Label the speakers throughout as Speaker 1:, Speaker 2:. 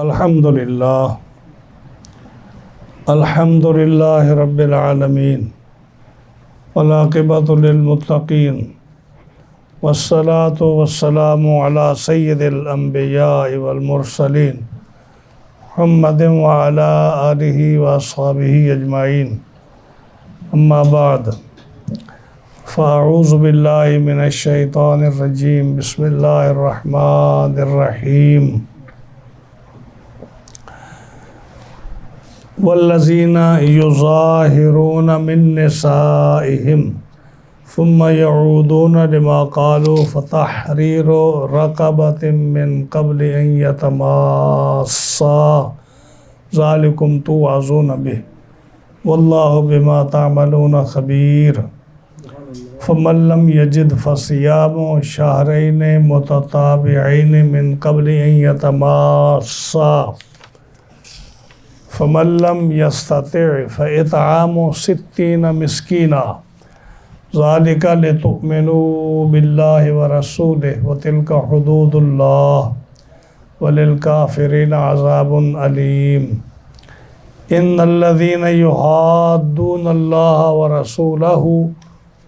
Speaker 1: الحمد للہ رب العالمین والعاقبۃ للمتقین والصلاة والسلام علی سید الانبیاء والمرسلین محمد وعلی آلہ واصحابہ اجمعین اما بعد فاعوذ باللہ من الشیطان الرجیم بسم اللہ الرحمن الرحیم والذین یظاہرون من نسائہم ثم یعودون لما قالوا فتحریر رقبۃ من قبل ان یتماسا ذالکم توعظون بہ واللہ بما تعملون خبیر فمن لم یجد فصیام شہرین متتابعین من قبل ان یتماسا فمن لم یستطع فاطعام 60 مسکینا ذالک لتؤمنوا باللہ ورسولہ وتلک حدود اللہ وللکافرین عذاب علیم ان الذین یحادون اللہ ورسولہ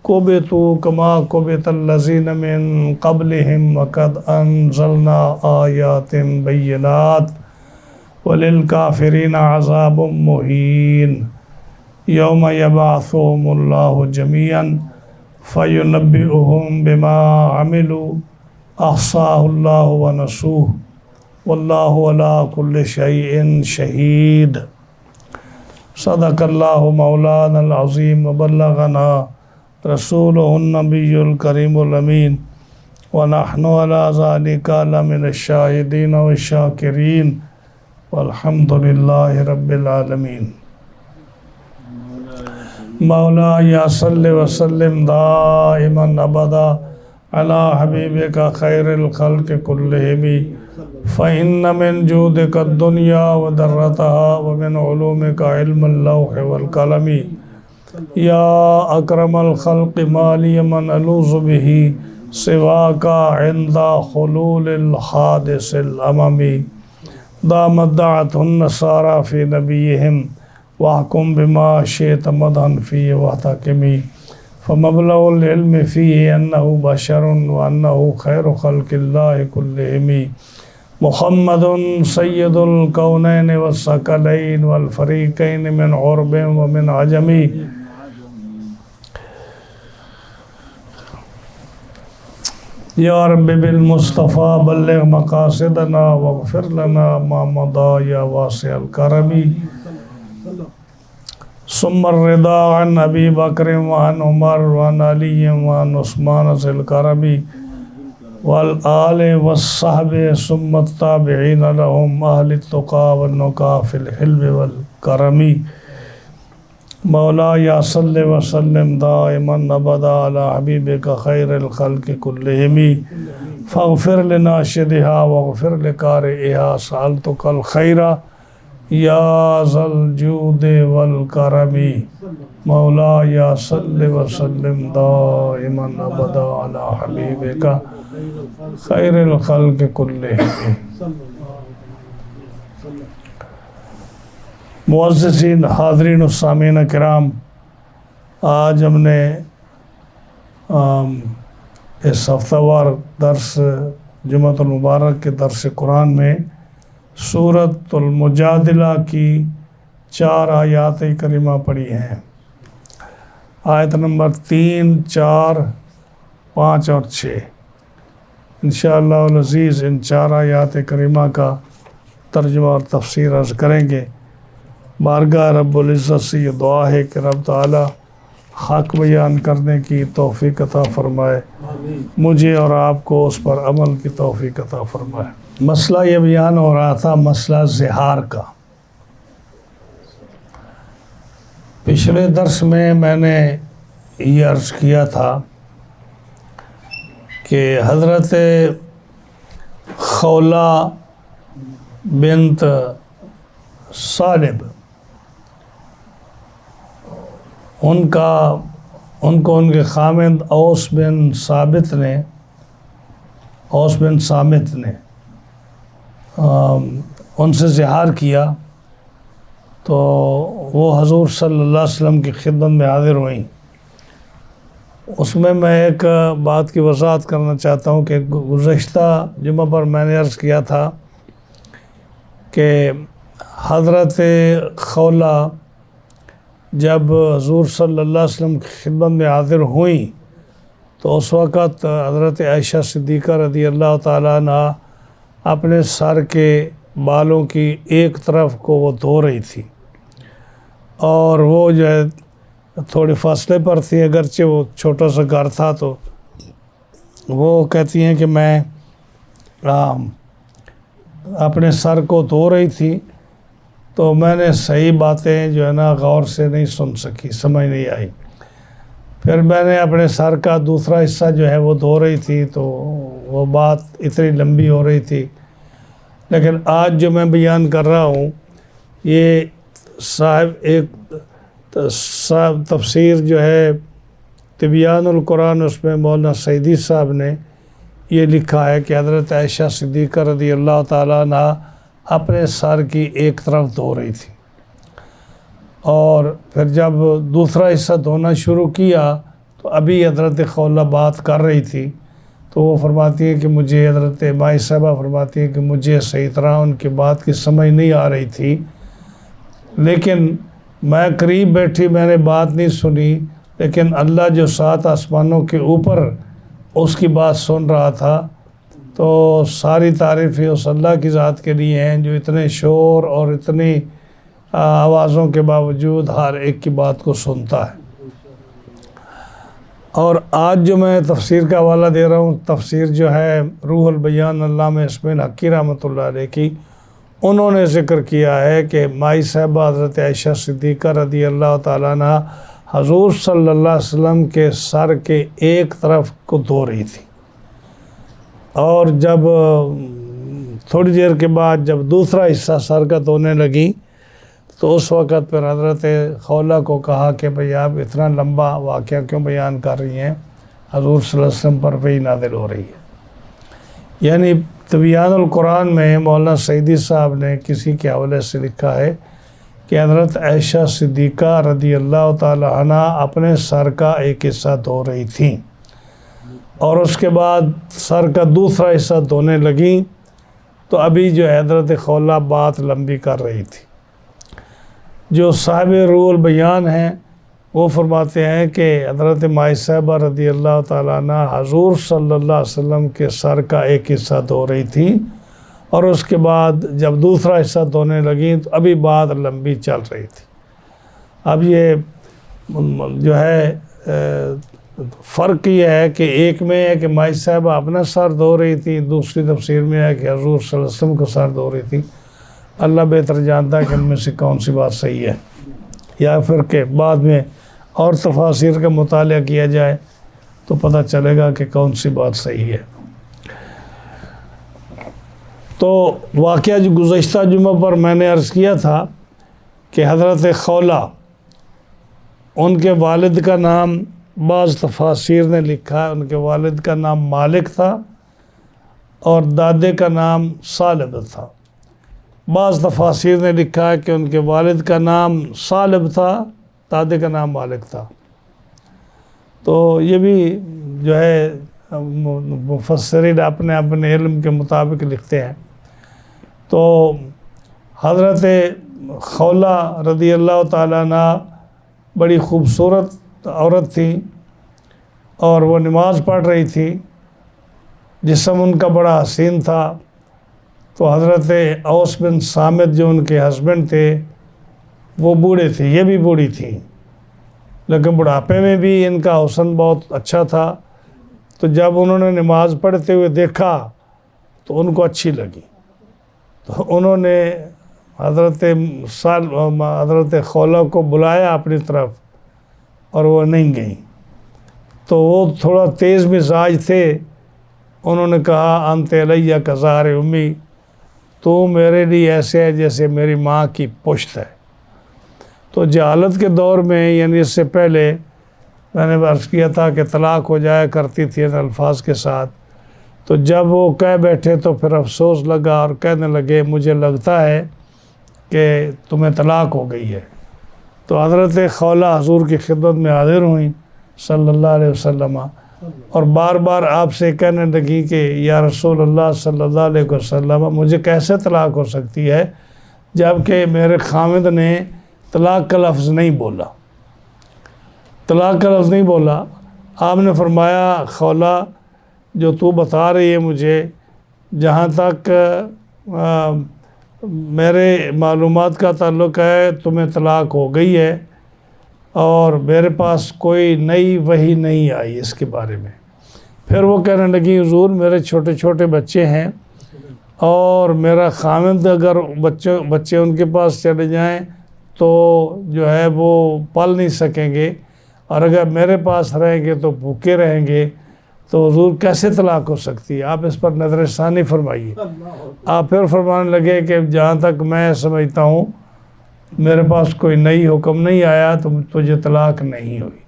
Speaker 1: کبتوا کما کبت الذین من قبلہم وقد انزلنا آیات بینات وَلِلْكَافِرِينَ عَذَابٌ مُّهِينٌ يَوْمَ يَبْعَثُهُمُ اللَّهُ جَمِيعًا فَيُنَبِّئُهُم بِمَا عَمِلُوا أَحْصَاهُ اللَّهُ وَنَسُوهُ وَاللَّهُ عَلَىٰ كُلِّ شَيْءٍ شَهِيدٌ صدق اللہ مولانا العظیم وبلغنا رسولہ النبی الکریم الامین ونحن علی ذلک لمن الشاہدین والشاکرین والحمد للہ رب العالمین مولا یا صلی وسلم دائما ابدا علی حبیبک خیر الخلق کلہم فإن من جودک الدنیا ودرتها ومن علومک علم اللوح والقلم یا اکرم الخلق مالی من الوذ به سواک عند خلول الحادث الاممی دامت دعت النصارى في نبيهم واحكم بما شئت مدحا فيه واحتكمي فمبلغ العلم فيه أنه بشر وأنه خير خلق الله كلهم محمد سيد الكونين والثقلين والفريقين من عرب ومن عجم یا رب بالمصطفیٰ بلغ مقاصدنا واغفر لنا ما مضى یا واسع الکرم ثم الرضا عن ابی بکر وعن عمر وعن علی وعن عثمان ذی الکرم والآل والصحب ثم التابعین لهم اہل التقى والنقى فی الحلم والکرم مولا یا صلی وسلم دائما ابدا علی حبیبک خیر الخلق کلہم فاغفر لناشدہا واغفر لقارئہا سألتک الخیر یا ذا الجود والکرم مولا یا صلی وسلم دائما ابدا علی حبیبک خیر الخلق کلہم معززین حاضرین و سامعین کرام، آج ہم نے اس ہفتہ وار درس جمعۃ المبارک کے درس قرآن میں سورۃ المجادلہ کی 4 آیات کریمہ پڑھی ہیں۔ آیت نمبر 3، 4، 5 اور 6۔ انشاءاللہ العزیز ان 4 آیات کریمہ کا ترجمہ اور تفسیر عرض کریں گے۔ بارگاہ رب العزت سے یہ دعا ہے کہ رب تعالی حق بیان کرنے کی توفیق عطا فرمائے، مجھے اور آپ کو اس پر عمل کی توفیق عطا فرمائے۔ مسئلہ یہ بیان ہو رہا تھا، مسئلہ زہار کا۔ پچھلے درس میں نے یہ عرض کیا تھا کہ حضرت خولہ بنت صالب ان کو ان کے خامند اوس بن صامت نے ان سے زہار کیا تو وہ حضور صلی اللہ علیہ وسلم کی خدمت میں حاضر ہوئیں۔ اس میں ایک بات کی وضاحت کرنا چاہتا ہوں کہ گزشتہ جمعہ پر میں نے عرض کیا تھا کہ حضرت خولہ جب حضور صلی اللہ علیہ وسلم کی خدمت میں حاضر ہوئیں تو اس وقت حضرت عائشہ صدیقہ رضی اللہ تعالیٰ عنہ اپنے سر کے بالوں کی ایک طرف کو وہ دھو رہی تھی، اور وہ جو ہے تھوڑے فاصلے پر تھی، اگرچہ وہ چھوٹا سا گھر تھا، تو وہ کہتی ہیں کہ میں اپنے سر کو دھو رہی تھی تو میں نے صحیح باتیں جو ہے نا غور سے نہیں سن سکی، سمجھ نہیں آئی۔ پھر میں نے اپنے سر کا دوسرا حصہ جو ہے وہ دھو رہی تھی تو وہ بات اتنی لمبی ہو رہی تھی، لیکن آج جو میں بیان کر رہا ہوں یہ صاحب تفسیر جو ہے تبیان القرآن، اس میں مولانا سعیدی صاحب نے یہ لکھا ہے کہ حضرت عائشہ صدیقہ رضی اللہ تعالیٰ عنہ اپنے سر کی ایک طرف دھو رہی تھی، اور پھر جب دوسرا حصہ دھونا شروع کیا تو ابھی حضرت خولہ بات کر رہی تھی، تو وہ فرماتی ہیں کہ مجھے، حضرت مائی صاحبہ فرماتی ہیں کہ مجھے صحیح طرح ان کی بات کی سمجھ نہیں آ رہی تھی، لیکن میں قریب بیٹھی، میں نے بات نہیں سنی، لیکن اللہ جو 7 آسمانوں کے اوپر اس کی بات سن رہا تھا، تو ساری تعریفیں اس اللہ کی ذات کے لیے ہیں جو اتنے شور اور اتنی آوازوں کے باوجود ہر ایک کی بات کو سنتا ہے۔ اور آج جو میں تفسیر کا حوالہ دے رہا ہوں، تفسیر جو ہے روح البیان علامہ اسماعیل حقی رحمۃ اللہ علیہ کی، انہوں نے ذکر کیا ہے کہ مائی صاحبہ حضرت عائشہ صدیقہ رضی اللہ تعالیٰ عنہ حضور صلی اللہ علیہ وسلم کے سر کے ایک طرف کو دھو رہی تھی، اور جب تھوڑی دیر کے بعد جب دوسرا حصہ سر کا دھونے لگی تو اس وقت پھر حضرت خولہ کو کہا کہ بھئی آپ اتنا لمبا واقعہ کیوں بیان کر رہی ہیں، حضور صلی اللہ علیہ وسلم پر وحی نازل ہو رہی ہے۔ یعنی تبیان القرآن میں مولانا سعیدی صاحب نے کسی کے حوالے سے لکھا ہے کہ حضرت عائشہ صدیقہ رضی اللہ تعالی عنہ اپنے سر کا ایک حصہ دھو رہی تھیں، اور اس کے بعد سر کا دوسرا حصہ دھونے لگیں تو ابھی جو حضرت خولہ بات لمبی کر رہی تھی۔ جو صاحب روح البیان ہیں وہ فرماتے ہیں کہ حضرت مائی صاحبہ رضی اللہ تعالیٰ عنہ حضور صلی اللہ علیہ وسلم کے سر کا ایک حصہ دھو رہی تھی، اور اس کے بعد جب دوسرا حصہ دھونے لگیں تو ابھی بات لمبی چل رہی تھی۔ اب یہ جو ہے فرق یہ ہے کہ ایک میں ہے کہ مائی صاحبہ اپنا سر دھو رہی تھی، دوسری تفسیر میں ہے کہ حضور صلی اللہ علیہ وسلم کا سر دھو رہی تھی۔ اللہ بہتر جانتا ہے کہ ان میں سے کون سی بات صحیح ہے، یا پھر کہ بعد میں اور تفاسیر کا مطالعہ کیا جائے تو پتہ چلے گا کہ کون سی بات صحیح ہے۔ تو واقعہ جو گزشتہ جمعہ پر میں نے عرض کیا تھا کہ حضرت خولہ، ان کے والد کا نام بعض تفاسیر نے لکھا ہے، ان کے والد کا نام مالک تھا اور دادے کا نام صالب تھا۔ بعض تفاسیر نے لکھا ہے کہ ان کے والد کا نام صالب تھا، دادے کا نام مالک تھا۔ تو یہ بھی جو ہے مفسرین اپنے اپنے علم کے مطابق لکھتے ہیں۔ تو حضرت خولہ رضی اللہ تعالیٰ عنہ بڑی خوبصورت عورت تھی، اور وہ نماز پڑھ رہی تھی، جسم ان کا بڑا حسین تھا۔ تو حضرت اوس بن صامت جو ان کے ہسبینڈ تھے وہ بوڑھے تھے، یہ بھی بوڑھی تھی، لیکن بڑھاپے میں بھی ان کا حسن بہت اچھا تھا۔ تو جب انہوں نے نماز پڑھتے ہوئے دیکھا تو ان کو اچھی لگی، تو انہوں نے حضرت خولہ کو بلایا اپنی طرف، اور وہ نہیں گئیں۔ تو وہ تھوڑا تیز مزاج تھے، انہوں نے کہا انت علیہ کظہر امی، تو میرے لیے ایسے ہے جیسے میری ماں کی پشت ہے۔ تو جہالت کے دور میں، یعنی اس سے پہلے میں نے عرض کیا تھا کہ طلاق ہو جایا کرتی تھی ان الفاظ کے ساتھ، تو جب وہ کہہ بیٹھے تو پھر افسوس لگا اور کہنے لگے مجھے لگتا ہے کہ تمہیں طلاق ہو گئی ہے۔ تو حضرت خولہ حضور کی خدمت میں حاضر ہوئیں صلی اللہ علیہ وسلم، اور بار بار آپ سے کہنے لگی کہ یا رسول اللہ صلی اللہ علیہ وسلم مجھے کیسے طلاق ہو سکتی ہے جبکہ میرے خامد نے طلاق کا لفظ نہیں بولا، طلاق کا لفظ نہیں بولا۔ آپ نے فرمایا خولہ جو تو بتا رہی ہے مجھے، جہاں تک میرے معلومات کا تعلق ہے تمہیں طلاق ہو گئی ہے، اور میرے پاس کوئی نئی وحی نہیں آئی اس کے بارے میں۔ پھر وہ کہنے لگی حضور میرے چھوٹے چھوٹے بچے ہیں، اور میرا خامد اگر بچے ان کے پاس چلے جائیں تو جو ہے وہ پل نہیں سکیں گے، اور اگر میرے پاس رہیں گے تو بھوکے رہیں گے، تو حضور کیسے طلاق ہو سکتی ہے؟ آپ اس پر نظر ثانی فرمائیے۔ آپ پھر فرمانے لگے کہ جہاں تک میں سمجھتا ہوں میرے پاس کوئی نئی حکم نہیں آیا تو تجھے طلاق نہیں ہوئی۔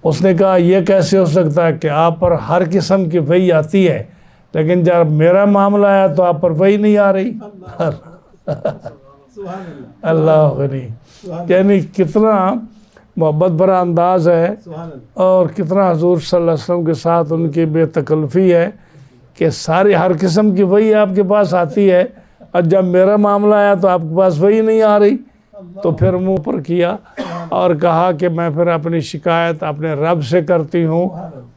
Speaker 1: اس نے کہا یہ کیسے ہو سکتا ہے کہ آپ پر ہر قسم کی وحی آتی ہے، لیکن جب میرا معاملہ آیا تو آپ پر وحی نہیں آ رہی؟ اللہ غنی، یعنی کتنا محبت بھرا انداز ہے، اور کتنا حضور صلی اللہ علیہ وسلم کے ساتھ ان کی بے تکلفی ہے کہ ساری ہر قسم کی وحی آپ کے پاس آتی ہے، اور جب میرا معاملہ آیا تو آپ کے پاس وحی نہیں آ رہی۔ تو پھر منہ پر کیا اور کہا کہ میں پھر اپنی شکایت اپنے رب سے کرتی ہوں،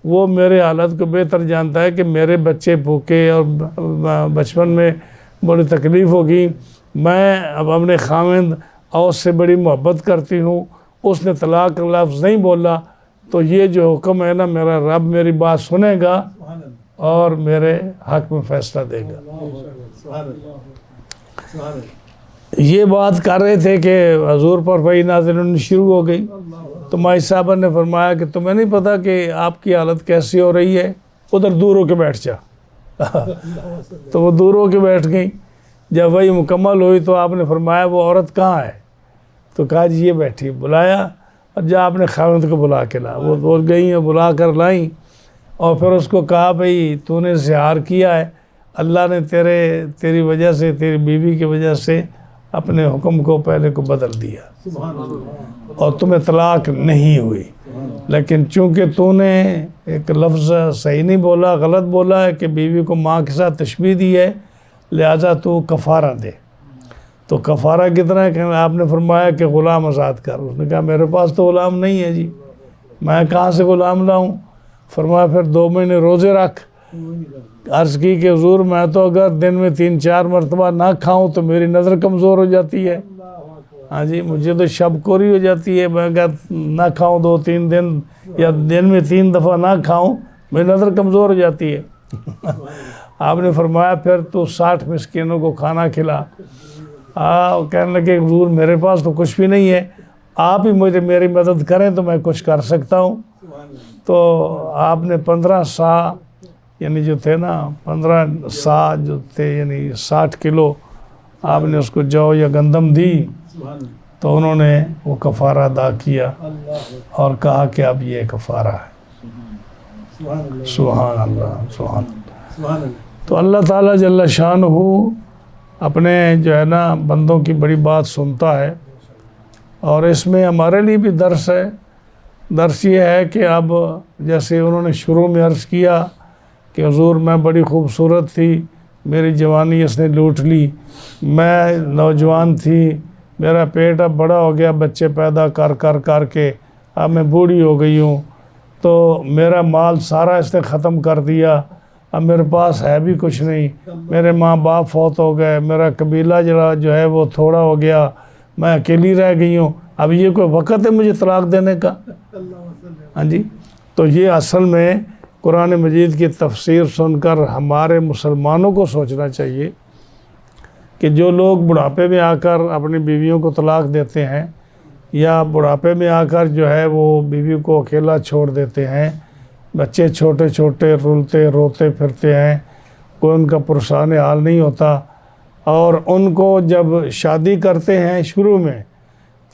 Speaker 1: وہ میرے حالت کو بہتر جانتا ہے کہ میرے بچے بھوکے اور بچپن میں بڑی تکلیف ہوگی، میں اب اپنے خامد اوس سے بڑی محبت کرتی ہوں، اس نے طلاق کا لفظ نہیں بولا، تو یہ جو حکم ہے نا میرا رب میری بات سنے گا اور میرے حق میں فیصلہ دے گا۔ یہ بات کر رہے تھے کہ حضور پر وحی نازل ہونی شروع ہو گئی، تو مائی صاحبہ نے فرمایا کہ تمہیں نہیں پتہ کہ آپ کی حالت کیسی ہو رہی ہے، ادھر دور ہو کے بیٹھ جا۔ تو وہ دور ہو کے بیٹھ گئیں۔ جب وحی مکمل ہوئی تو آپ نے فرمایا وہ عورت کہاں ہے؟ تو کہا جی یہ بیٹھی، بلایا، اور جب آپ نے خاوند کو بلا کے لا، وہ بول گئی ہیں، بلا کر لائیں، اور پھر اس کو کہا بھئی تو نے اظہار کیا ہے، اللہ نے تیری وجہ سے، تیری بیوی کی وجہ سے اپنے حکم کو پہلے کو بدل دیا، اور تمہیں طلاق نہیں ہوئی، لیکن چونکہ تو نے ایک لفظ صحیح نہیں بولا، غلط بولا ہے کہ بیوی کو ماں کے ساتھ تشبیہ دی ہے، لہٰذا تو کفارہ دے۔ تو کفارہ کتنا ہے کہ آپ نے فرمایا کہ غلام آزاد کر۔ اس نے کہا میرے پاس تو غلام نہیں ہے جی، میں کہاں سے غلام لاؤں؟ فرمایا پھر 2 مہینے روزے رکھ۔ عرض کی کہ حضور میں تو اگر دن میں 3-4 مرتبہ نہ کھاؤں تو میری نظر کمزور ہو جاتی ہے، ہاں جی مجھے تو شب کوری ہو جاتی ہے، میں اگر نہ کھاؤں 2-3 دن یا دن میں 3 دفعہ نہ کھاؤں میری نظر کمزور ہو جاتی ہے۔ آپ نے فرمایا پھر تو 60 مسکینوں کو کھانا کھلا۔ کہنے لگے حضور میرے پاس تو کچھ بھی نہیں ہے، آپ ہی میری مدد کریں تو میں کچھ کر سکتا ہوں۔ تو آپ نے 15 سا یعنی جو تھے نا 15 سا جو تھے یعنی 60 کلو آپ نے اس کو جو یا گندم دی، تو انہوں نے وہ کفارہ ادا کیا اور کہا کہ اب یہ کفارہ ہے۔ سبحان اللہ، سبحان اللہ۔ تو اللہ تعالیٰ جل شانہ اپنے جو ہے نا بندوں کی بڑی بات سنتا ہے، اور اس میں ہمارے لیے بھی درس ہے۔ درس یہ ہے کہ اب جیسے انہوں نے شروع میں عرض کیا کہ حضور میں بڑی خوبصورت تھی، میری جوانی اس نے لوٹ لی، میں نوجوان تھی، میرا پیٹ اب بڑا ہو گیا بچے پیدا کر کے، اب میں بوڑھی ہو گئی ہوں، تو میرا مال سارا اس نے ختم کر دیا، اب میرے پاس ہے بھی کچھ نہیں، میرے ماں باپ فوت ہو گئے، میرا قبیلہ جو ہے وہ تھوڑا ہو گیا، میں اکیلی رہ گئی ہوں، اب یہ کوئی وقت ہے مجھے طلاق دینے کا؟ ہاں جی، تو یہ اصل میں قرآن مجید کی تفسیر سن کر ہمارے مسلمانوں کو سوچنا چاہیے کہ جو لوگ بڑھاپے میں آ کر اپنی بیویوں کو طلاق دیتے ہیں، یا بڑھاپے میں آ کر جو ہے وہ بیوی کو اکیلا چھوڑ دیتے ہیں، بچے چھوٹے چھوٹے رولتے روتے پھرتے ہیں، کوئی ان کا پرسان حال نہیں ہوتا، اور ان کو جب شادی کرتے ہیں شروع میں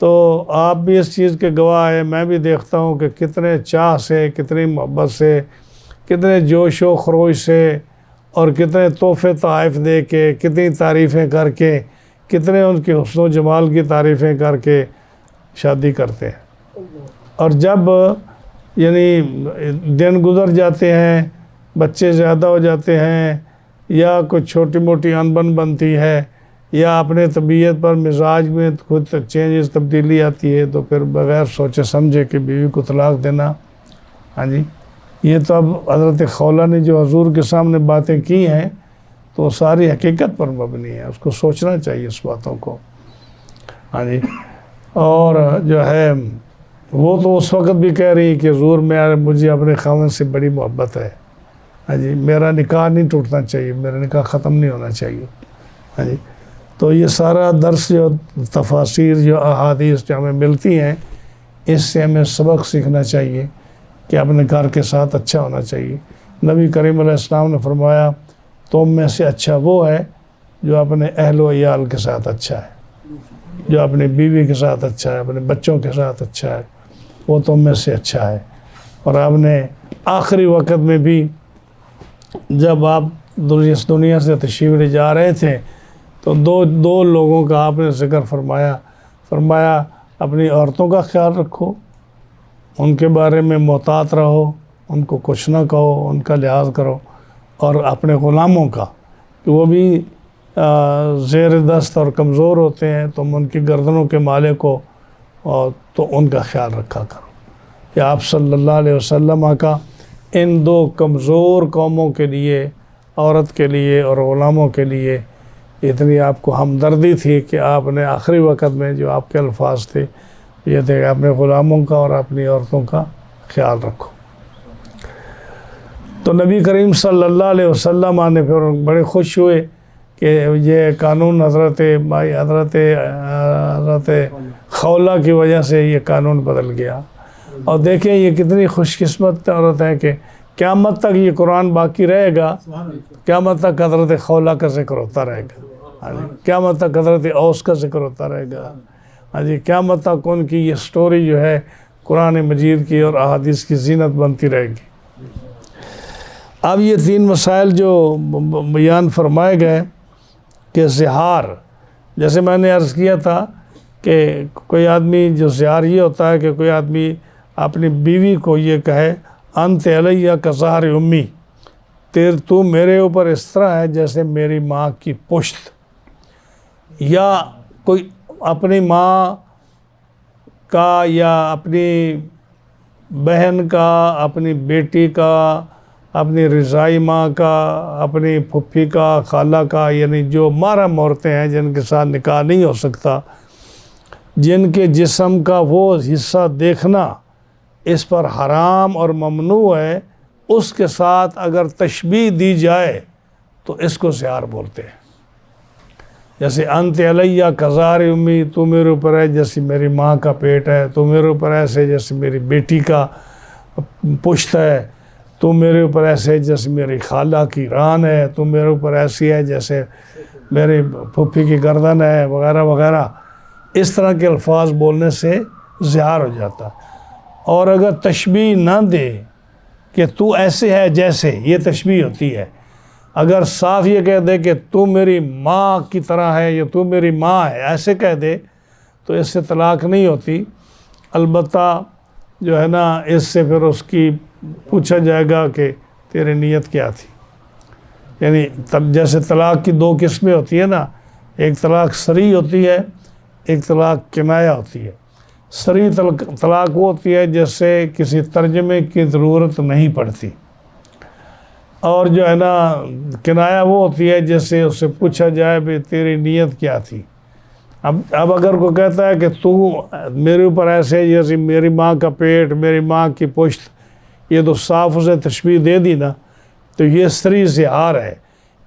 Speaker 1: تو آپ بھی اس چیز کے گواہ ہیں، میں بھی دیکھتا ہوں کہ کتنے چاہ سے، کتنی محبت سے، کتنے جوش و خروش سے اور کتنے تحفے تحائف دے کے، کتنی تعریفیں کر کے، کتنے ان کے حسن و جمال کی تعریفیں کر کے شادی کرتے ہیں۔ اور جب یعنی دن گزر جاتے ہیں، بچے زیادہ ہو جاتے ہیں، یا کوئی چھوٹی موٹی انبن بنتی ہے، یا اپنے طبیعت پر مزاج میں خود چینجز تبدیلی آتی ہے، تو پھر بغیر سوچے سمجھے کہ بیوی کو طلاق دینا، ہاں جی، یہ تو اب حضرت خولہ نے جو حضور کے سامنے باتیں کی ہیں تو وہ ساری حقیقت پر مبنی ہے، اس کو سوچنا چاہیے اس باتوں کو، ہاں جی۔ اور جو ہے وہ تو اس وقت بھی کہہ رہی کہ حضور مجھے اپنے خاوند سے بڑی محبت ہے، ہاں جی، میرا نکاح نہیں ٹوٹنا چاہیے، میرا نکاح ختم نہیں ہونا چاہیے، ہاں جی۔ تو یہ سارا درس جو تفاسیر جو احادیث جو ہمیں ملتی ہیں، اس سے ہمیں سبق سیکھنا چاہیے کہ اپنے گھر کے ساتھ اچھا ہونا چاہیے۔ نبی کریم علیہ السلام نے فرمایا تم میں سے اچھا وہ ہے جو اپنے اہل و عیال کے ساتھ اچھا ہے، جو اپنی بیوی کے ساتھ اچھا ہے، اپنے بچوں کے ساتھ اچھا ہے، وہ تم میں سے اچھا ہے۔ اور آپ نے آخری وقت میں بھی جب آپ اس دنیا سے تشریف لے جا رہے تھے تو دو لوگوں کا آپ نے ذکر فرمایا اپنی عورتوں کا خیال رکھو، ان کے بارے میں محتاط رہو، ان کو کچھ نہ کہو، ان کا لحاظ کرو، اور اپنے غلاموں کا کہ وہ بھی زیر دست اور کمزور ہوتے ہیں، تم ان کی گردنوں کے مالک ہو، اور تو ان کا خیال رکھا کرو۔ کہ آپ صلی اللہ علیہ وسلم کا ان دو کمزور قوموں کے لیے، عورت کے لیے اور غلاموں کے لیے اتنی آپ کو ہمدردی تھی کہ آپ نے آخری وقت میں جو آپ کے الفاظ تھے یہ تھے کہ اپنے غلاموں کا اور اپنی عورتوں کا خیال رکھو۔ تو نبی کریم صلی اللہ علیہ وسلم نے پھر بڑے خوش ہوئے کہ یہ قانون حضرت خولہ کی وجہ سے یہ قانون بدل گیا۔ اور دیکھیں یہ کتنی خوش قسمت عورت ہے کہ قیامت تک یہ قرآن باقی رہے گا، قیامت تک حضرت خولہ کا ذکر ہوتا رہے گا، قیامت تک حضرت اوس کا ذکر ہوتا رہے گا، ہاں جی، قیامت تک ان کی یہ سٹوری جو ہے قرآن مجید کی اور احادیث کی زینت بنتی رہے گی۔ اب یہ تین مسائل جو بیان فرمائے گئے کہ زہار، جیسے میں نے عرض کیا تھا کہ کوئی آدمی جو زہار یہ ہوتا ہے کہ کوئی آدمی اپنی بیوی کو یہ کہے انت علیہ کظہر امی، تو میرے اوپر اس طرح ہے جیسے میری ماں کی پشت، یا کوئی اپنی ماں کا یا اپنی بہن کا، اپنی بیٹی کا، اپنی رضائی ماں کا، اپنی پھپھی کا، خالہ کا، یعنی جو محرم عورتیں ہیں جن کے ساتھ نکاح نہیں ہو سکتا، جن کے جسم کا وہ حصہ دیکھنا اس پر حرام اور ممنوع ہے، اس کے ساتھ اگر تشبیہ دی جائے تو اس کو زہار بولتے ہیں۔ جیسے انت علیہ کظہر امی، تو میرے اوپر ہے جیسے میری ماں کا پیٹ ہے، تو میرے اوپر ایسے جیسے میری بیٹی کا پشت ہے، تو میرے اوپر ایسے جیسے میری خالہ کی ران ہے، تو میرے اوپر ایسی ہے جیسے میری پھپھی کی گردن ہے، وغیرہ وغیرہ۔ اس طرح کے الفاظ بولنے سے زہار ہو جاتا۔ اور اگر تشبیہ نہ دے کہ تو ایسے ہے جیسے، یہ تشبیہ ہوتی ہے۔ اگر صاف یہ کہہ دے کہ تو میری ماں کی طرح ہے یا تو میری ماں ہے، ایسے کہہ دے تو اس سے طلاق نہیں ہوتی۔ البتہ جو ہے نا اس سے پھر اس کی پوچھا جائے گا کہ تیری نیت کیا تھی۔ یعنی جیسے طلاق کی دو قسمیں ہوتی ہیں نا، ایک طلاق صریح ہوتی ہے، ایک طلاق کنایہ ہوتی ہے۔ صریح طلاق وہ ہوتی ہے جیسے کسی ترجمے کی ضرورت نہیں پڑتی، اور جو ہے نا کنایہ وہ ہوتی ہے جیسے اس سے پوچھا جائے بھی تیری نیت کیا تھی۔ اب اگر کوئی کہتا ہے کہ تو میرے اوپر ایسے جیسے میری ماں کا پیٹ، میری ماں کی پشت، یہ تو صاف اسے تشبیہ دے دی نا، تو یہ صریح زہار ہے۔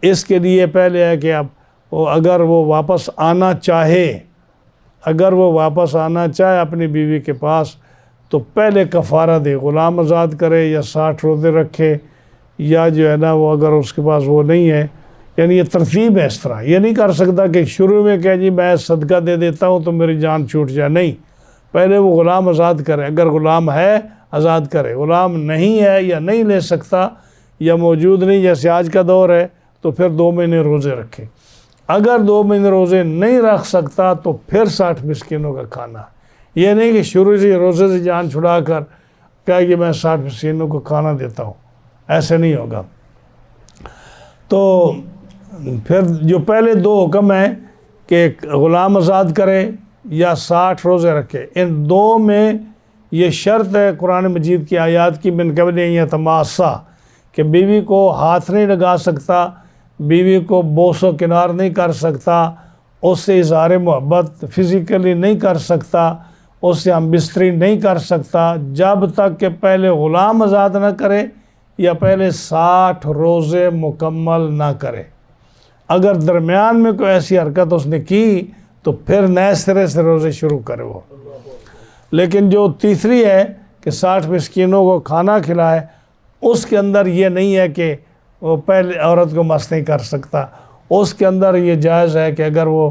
Speaker 1: اس کے لیے پہلے ہے کہ اب اگر وہ واپس آنا چاہے، اپنی بیوی کے پاس، تو پہلے کفارہ دے، غلام آزاد کرے یا 60 روزے رکھے، یا جو ہے نا وہ اگر اس کے پاس وہ نہیں ہے، یعنی یہ ترتیب ہے۔ اس طرح یہ نہیں کر سکتا کہ شروع میں کہ جی میں صدقہ دے دیتا ہوں تو میری جان چھوٹ جائے، نہیں، پہلے وہ غلام آزاد کرے، اگر غلام ہے آزاد کرے، غلام نہیں ہے یا نہیں لے سکتا یا موجود نہیں، جیسے آج کا دور ہے تو پھر 2 مہینے روزے رکھے. اگر 2 مہینے روزے نہیں رکھ سکتا تو پھر 60 مسکینوں کا کھانا. یہ نہیں کہ شروع سے روزے سے جان چھڑا کر کہا کہ میں 60 مسکینوں کو کھانا دیتا ہوں، ایسے نہیں ہوگا. تو پھر جو پہلے 2 حکم ہیں کہ غلام آزاد کرے یا 60 روزے رکھے، ان 2 میں یہ شرط ہے قرآن مجید کی آیات کی من قبل ان یتماسا کہ بیوی کو ہاتھ نہیں لگا سکتا، بیوی کو بوس و کنار نہیں کر سکتا، اس سے اظہار محبت فزیکلی نہیں کر سکتا، اس سے ہم بستری نہیں کر سکتا جب تک کہ پہلے غلام آزاد نہ کرے یا پہلے 60 روزے مکمل نہ کرے. اگر درمیان میں کوئی ایسی حرکت اس نے کی تو پھر نئے سرے سے روزے شروع کرے وہ. لیکن جو تیسری ہے کہ 60 مسکینوں کو کھانا کھلائے، اس کے اندر یہ نہیں ہے کہ وہ پہلے عورت کو مس نہیں کر سکتا. اس کے اندر یہ جائز ہے کہ اگر وہ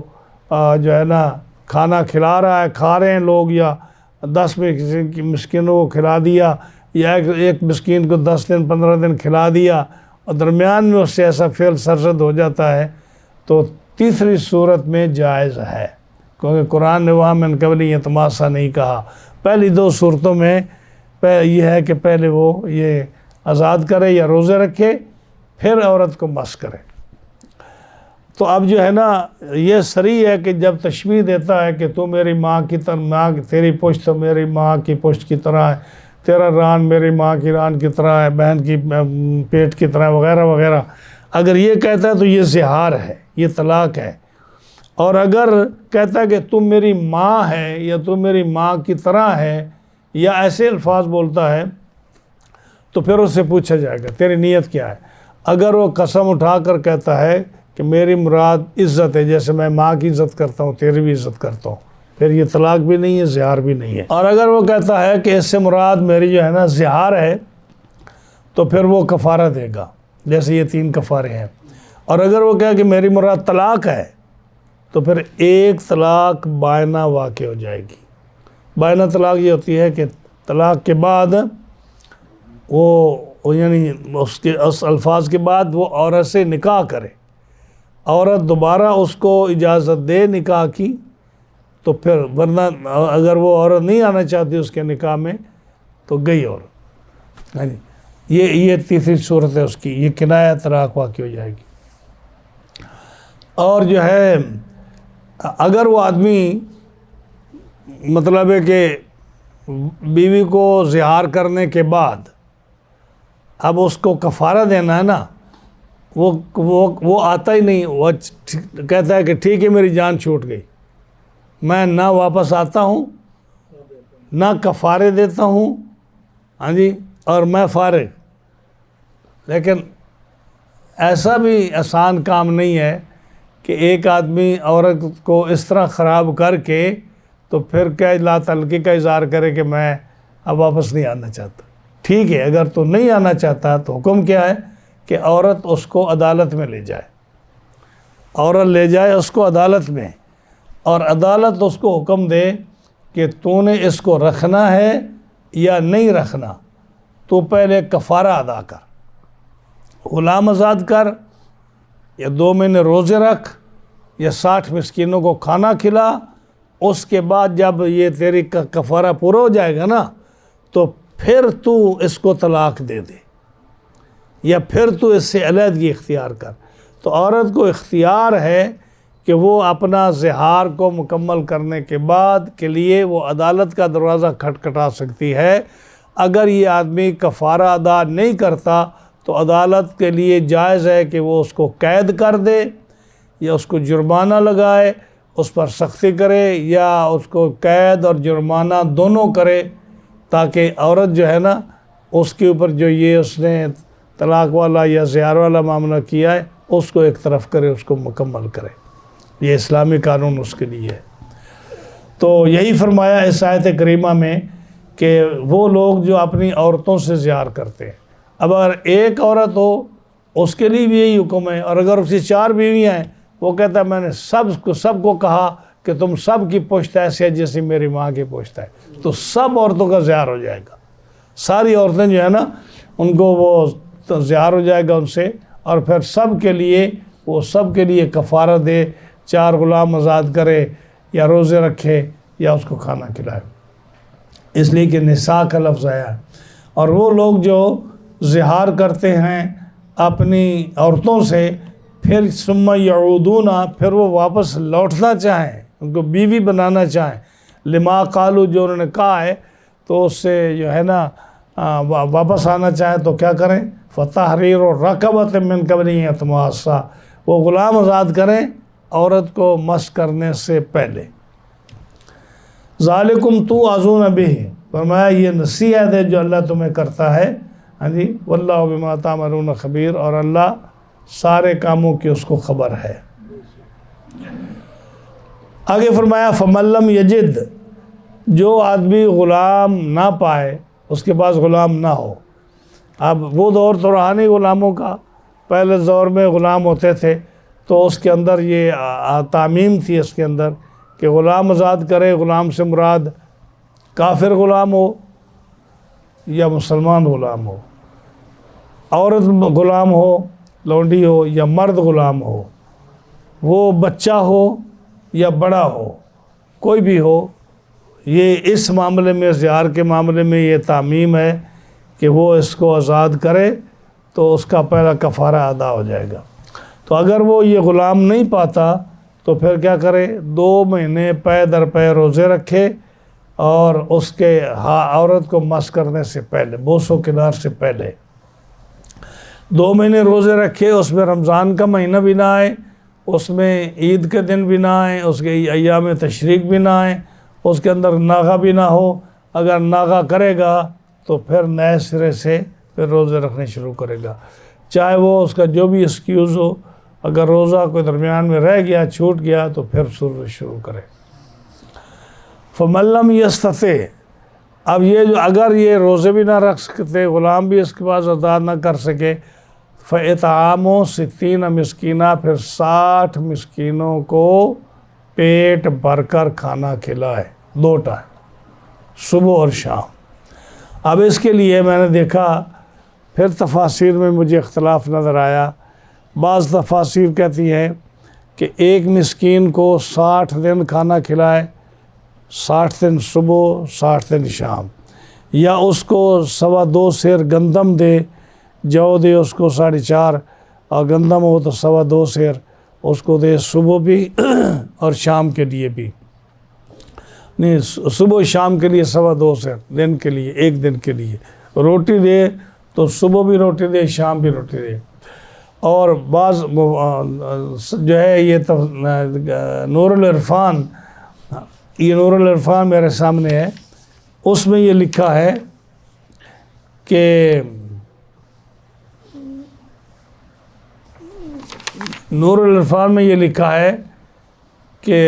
Speaker 1: جو ہے نا کھانا کھلا رہا ہے، کھا رہے ہیں لوگ، یا 10 مسکینوں کو کھلا دیا یا ایک مسکین کو 10 دن 15 دن کھلا دیا اور درمیان میں اس سے ایسا فعل سرزد ہو جاتا ہے تو تیسری صورت میں جائز ہے، کیونکہ قرآن نے وہاں من قبل یتماسا نہیں کہا. پہلی 2 صورتوں میں یہ ہے کہ پہلے وہ یہ آزاد کرے یا روزے رکھے پھر عورت کو مس کرے. تو اب جو ہے نا یہ صریح ہے کہ جب تشبیہ دیتا ہے کہ تو میری ماں کی طرح، تیری پشت میری ماں کی پشت کی طرح ہے، تیرا ران میری ماں کی ران کی طرح ہے، بہن کی پیٹ کی طرح وغیرہ وغیرہ، اگر یہ کہتا ہے تو یہ زہار ہے، یہ طلاق ہے. اور اگر کہتا ہے کہ تم میری ماں ہے یا تم میری ماں کی طرح ہے یا ایسے الفاظ بولتا ہے تو پھر اس سے پوچھا جائے گا تیری نیت کیا ہے. اگر وہ قسم اٹھا کر کہتا ہے کہ میری مراد عزت ہے، جیسے میں ماں کی عزت کرتا ہوں تیری بھی عزت کرتا ہوں، پھر یہ طلاق بھی نہیں ہے، زہار بھی نہیں ہے. اور اگر وہ کہتا ہے کہ اس سے مراد میری جو ہے نا زہار ہے تو پھر وہ کفارہ دے گا، جیسے یہ 3 کفارے ہیں. اور اگر وہ کہے کہ میری مراد طلاق ہے تو پھر 1 طلاق بائنہ واقع ہو جائے گی. بائنہ طلاق یہ ہوتی ہے کہ طلاق کے بعد وہ یعنی اس الفاظ کے بعد وہ عورت سے نکاح کرے، عورت دوبارہ اس کو اجازت دے نکاح کی تو پھر، ورنہ اگر وہ عورت نہیں آنا چاہتی اس کے نکاح میں تو گئی عورت. یہ تیسری صورت ہے اس کی، یہ کنایہ طلاق واقع ہو جائے گی. اور جو ہے اگر وہ آدمی مطلب ہے کہ بیوی کو زہار کرنے کے بعد اب اس کو کفارہ دینا ہے نا، وہ آتا ہی نہیں، وہ کہتا ہے کہ ٹھیک ہے میری جان چھوٹ گئی، میں نہ واپس آتا ہوں نہ کفارے دیتا ہوں، ہاں جی، اور میں فارغ. لیکن ایسا بھی آسان کام نہیں ہے کہ ایک آدمی عورت کو اس طرح خراب کر کے تو پھر کیا لا تعلقی کا اظہار کرے کہ میں اب واپس نہیں آنا چاہتا. ٹھیک ہے، اگر تو نہیں آنا چاہتا تو حکم کیا ہے کہ عورت اس کو عدالت میں لے جائے، عورت لے جائے اس کو عدالت میں، اور عدالت اس کو حکم دے کہ تو نے اس کو رکھنا ہے یا نہیں رکھنا. تو پہلے کفارہ ادا کر، غلام آزاد کر یا 2 مہینے روزے رکھ یا 60 مسکینوں کو کھانا کھلا. اس کے بعد جب یہ تیری کفارہ پورا ہو جائے گا نا تو پھر تو اس کو طلاق دے دے یا پھر تو اس سے علیحدگی اختیار کر. تو عورت کو اختیار ہے کہ وہ اپنا زہار کو مکمل کرنے کے بعد کے لیے وہ عدالت کا دروازہ کھٹکھٹا سکتی ہے. اگر یہ آدمی کفارہ ادا نہیں کرتا تو عدالت کے لیے جائز ہے کہ وہ اس کو قید کر دے یا اس کو جرمانہ لگائے، اس پر سختی کرے، یا اس کو قید اور جرمانہ دونوں کرے، تاکہ عورت جو ہے نا اس کے اوپر جو یہ اس نے طلاق والا یا زہار والا معاملہ کیا ہے اس کو ایک طرف کرے، اس کو مکمل کرے. یہ اسلامی قانون اس کے لیے ہے. تو یہی فرمایا اس آیت کریمہ میں کہ وہ لوگ جو اپنی عورتوں سے زہار کرتے ہیں، اب اگر ایک عورت ہو اس کے لیے بھی یہی حکم ہے، اور اگر اس کی 4 بیویاں ہیں وہ کہتا ہے میں نے سب کو کہا کہ تم سب کی پشت ایسے ہے جیسے میری ماں کی پشت ہے، تو سب عورتوں کا زہار ہو جائے گا. ساری عورتیں جو ہے نا ان کو وہ زہار ہو جائے گا ان سے، اور پھر سب کے لیے وہ سب کے لیے کفارہ دے، 4 غلام آزاد کرے یا روزے رکھے یا اس کو کھانا کھلائے، اس لیے کہ نساء کا لفظ آیا۔ اور وہ لوگ جو زہار کرتے ہیں اپنی عورتوں سے، پھر ثم یعودون، پھر وہ واپس لوٹنا چاہیں، ان کو بیوی بنانا چاہیں، لما قالو، جو انہوں نے کہا ہے، تو اس سے جو ہے نا واپس آنا چاہیں تو کیا کریں؟ فتحریر رقبۃ من قبل ان یتماسا، وہ غلام آزاد کریں عورت کو مس کرنے سے پہلے۔ ذالکم توعظون بہ، فرمایا یہ نصیحت ہے جو اللہ تمہیں کرتا ہے، ہاں جی، واللہ بما تعملون خبیر، اور اللہ سارے کاموں کی اس کو خبر ہے۔ آگے فرمایا فمن لم یجد، جو آدمی غلام نہ پائے، اس کے پاس غلام نہ ہو۔ اب وہ دور تو رہا نہیں غلاموں کا، پہلے دور میں غلام ہوتے تھے تو اس کے اندر یہ تعمیم تھی اس کے اندر کہ غلام آزاد کرے، غلام سے مراد کافر غلام ہو یا مسلمان غلام ہو، عورت غلام ہو، لونڈی ہو، یا مرد غلام ہو، وہ بچہ ہو یا بڑا ہو، کوئی بھی ہو، یہ اس معاملے میں، زہار کے معاملے میں یہ تعمیم ہے کہ وہ اس کو آزاد کرے تو اس کا پہلا کفارہ ادا ہو جائے گا۔ تو اگر وہ یہ غلام نہیں پاتا تو پھر کیا کرے؟ 2 مہینے پے در پے روزے رکھے، اور اس کے عورت کو مس کرنے سے پہلے، بوس و کنار سے پہلے 2 مہینے روزے رکھے، اس میں رمضان کا مہینہ بھی نہ آئے، اس میں عید کے دن بھی نہ آئے، اس کے ایام تشریق بھی نہ آئے، اس کے اندر ناغہ بھی نہ ہو۔ اگر ناغہ کرے گا تو پھر نئے سرے سے پھر روزے رکھنے شروع کرے گا، چاہے وہ اس کا جو بھی ایکسکیوز ہو۔ اگر روزہ کوئی درمیان میں رہ گیا، چھوٹ گیا، تو پھر شروع کرے۔ فمن لم یستطع، اب یہ جو اگر یہ روزے بھی نہ رکھ سکتے، غلام بھی اس کے پاس آزاد نہ کر سکے، فاطعام 60 مسکینہ، پھر 60 مسکینوں کو پیٹ بھر کر کھانا کھلائے، 2 ٹائم، صبح اور شام۔ اب اس کے لیے میں نے دیکھا، پھر تفاسیر میں مجھے اختلاف نظر آیا۔ بعض تفاسیر کہتی ہیں کہ ایک مسکین کو 60 دن کھانا کھلائے، 60 دن صبح، 60 دن شام، یا اس کو 2.25 سیر گندم دے، جو دے اس کو 4.5، اور گندم ہو تو 2.25 سیر اس کو دے، صبح بھی اور شام کے لیے بھی، نہیں صبح شام کے لیے 2.25 سیر دن کے لیے، 1 دن کے لیے روٹی دے، تو صبح بھی روٹی دے، شام بھی روٹی دے۔ اور بعض جو ہے یہ نور العرفان، یہ نور العرفان میرے سامنے ہے، اس میں یہ لکھا ہے کہ نور العرفان میں یہ لکھا ہے کہ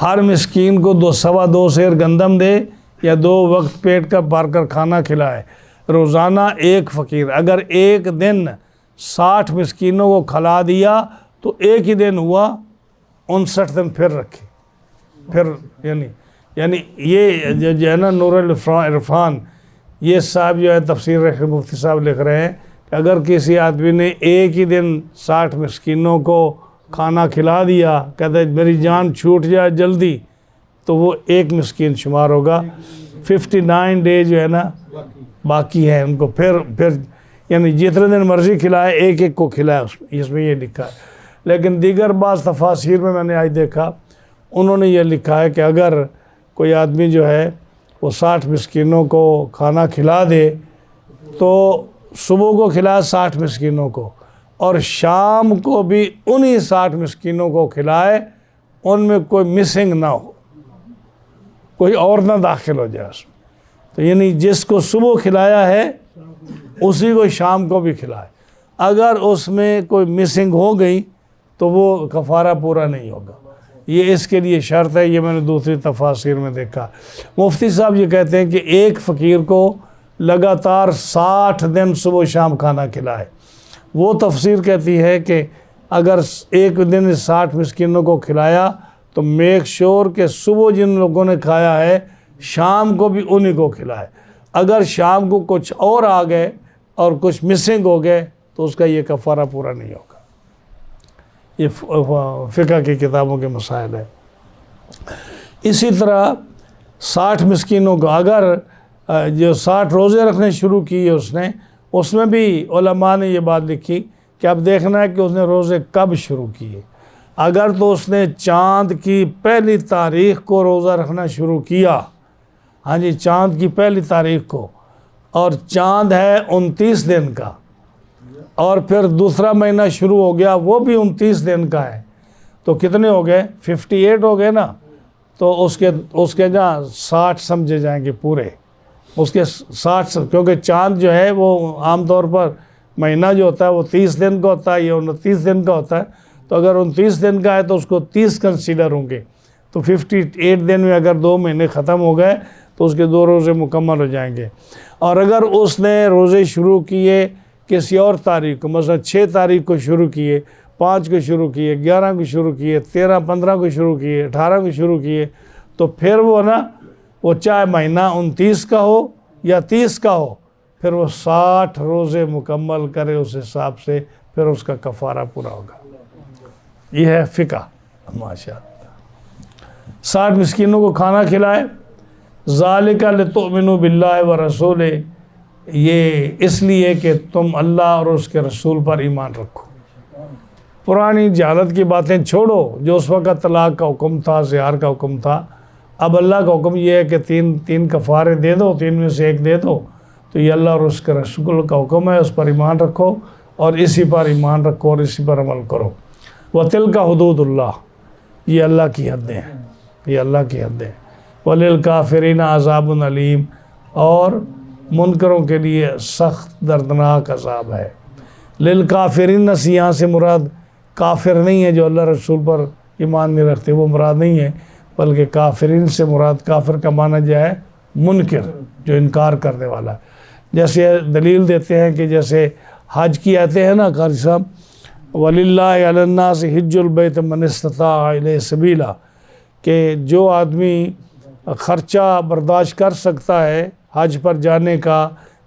Speaker 1: ہر مسکین کو 2.25 سیر گندم دے، یا 2 وقت پیٹ کا بھر کر کھانا کھلائے، روزانہ 1 فقیر۔ اگر ایک دن 60 مسکینوں کو کھلا دیا تو ایک ہی دن ہوا، 59 دن پھر رکھے، پھر یعنی یہ جو ہے نا نور العرفان، یہ صاحب جو ہے تفسیر مفتی صاحب لکھ رہے ہیں کہ اگر کسی آدمی نے ایک ہی دن 60 مسکینوں کو کھانا کھلا دیا، کہتے میری جان چھوٹ جائے جلدی، تو وہ 1 مسکین شمار ہوگا۔ 59 ڈے جو ہے نا باقی ہے ان کو، پھر یعنی جتنے دن مرضی کھلائے، ایک کو کھلائے، اس میں یہ لکھا ہے۔ لیکن دیگر بعض تفاسیر میں نے آج دیکھا، انہوں نے یہ لکھا ہے کہ اگر کوئی آدمی جو ہے وہ 60 مسکینوں کو کھانا کھلا دے، تو صبح کو کھلائے 60 مسکینوں کو، اور شام کو بھی انہی 60 مسکینوں کو کھلائے، ان میں کوئی مسنگ نہ ہو، کوئی اور نہ داخل ہو جائے اس میں۔ تو یعنی جس کو صبح کھلایا ہے اسی کو شام کو بھی کھلائے، اگر اس میں کوئی مسنگ ہو گئی تو وہ کفارہ پورا نہیں ہوگا، یہ اس کے لیے شرط ہے۔ یہ میں نے دوسری تفاسیر میں دیکھا۔ مفتی صاحب یہ کہتے ہیں کہ ایک فقیر کو لگاتار 60 دن صبح شام کھانا کھلائے۔ وہ تفسیر کہتی ہے کہ اگر ایک دن 60 مسکینوں کو کھلایا تو میک شور کہ صبح جن لوگوں نے کھایا ہے شام کو بھی انہی کو کھلائے، اگر شام کو کچھ اور آ گئے اور کچھ مسنگ ہو گئے تو اس کا یہ کفارہ پورا نہیں ہوگا۔ یہ فقہ کی کتابوں کے مسائل ہے۔ اسی طرح 60 مسکینوں کو اگر جو 60 روزے رکھنے شروع کیے اس میں بھی علماء نے یہ بات لکھی کہ اب دیکھنا ہے کہ اس نے روزے کب شروع کیے۔ اگر تو اس نے چاند کی پہلی تاریخ کو روزہ رکھنا شروع کیا، ہاں جی، چاند کی پہلی تاریخ کو، اور چاند ہے 29 دن کا، اور پھر دوسرا مہینہ شروع ہو گیا وہ بھی 29 دن کا ہے، تو کتنے ہو گئے؟ 58 ہو گئے نا، تو اس کے جہاں 60 سمجھے جائیں گے پورے، اس کے 60، کیونکہ چاند جو ہے وہ عام طور پر مہینہ جو ہوتا ہے وہ 30 دن کا ہوتا ہے یا 29 دن کا ہوتا ہے، تو اگر 29 دن کا ہے تو اس کو 30 کنسیڈر ہوں گے، تو 58 دن میں اگر 2 مہینے ختم ہو گئے تو اس کے 2 روزے مکمل ہو جائیں گے۔ اور اگر اس نے روزے شروع کیے کسی اور تاریخ کو، مثلا 6 تاریخ کو شروع کیے، 5 کو شروع کیے، 11 کو شروع کیے، 13 15 کو شروع کیے، 18 کو شروع کیے، تو پھر وہ چاہے مہینہ 29 کا ہو یا 30 کا ہو، پھر وہ 60 روزے مکمل کرے اس حساب سے، پھر اس کا کفارہ پورا ہوگا۔ یہ ہے فقہ ماشاء اللہ۔ 60 مسکینوں کو کھانا کھلائے، ذالک لتؤمنوا باللہ ورسولہ، یہ اس لیے کہ تم اللہ اور اس کے رسول پر ایمان رکھو۔ پرانی جہالت کی باتیں چھوڑو، جو اس وقت طلاق کا حکم تھا، زہار کا حکم تھا، اب اللہ کا حکم یہ ہے کہ تین کفارے دے دو، 3 میں سے 1 دے دو، تو یہ اللہ اور اس کے رسول کا حکم ہے، اس پر ایمان رکھو اور اسی پر ایمان رکھو اور اسی پر عمل کرو۔ وَتِلْكَ حُدُودُ اللّہ، یہ اللہ کی حدیں ہیں، یہ اللہ کی حدیں۔ وَلِلْكَافِرِينَ عَذَابٌ عَلِيمٌ، اور منکروں کے لیے سخت دردناک عذاب ہے۔ للکافرین، یہاں سے مراد کافر نہیں ہے جو اللہ رسول پر ایمان نہیں رکھتے، وہ مراد نہیں ہے، بلکہ کافرین سے مراد، کافر کا معنی جو ہے منکر، جو انکار کرنے والا ہے۔ جیسے دلیل دیتے ہیں کہ جیسے حج کی آتے ہیں نا قاری صاحب، وَلِلَّهِ عَلَى النَّاسِ حِجُّ الْبَيْتِ مَنِ اسْتَطَاعَ إِلَيْهِ سَبِيلًا، کہ جو آدمی خرچہ برداشت کر سکتا ہے حج پر جانے کا،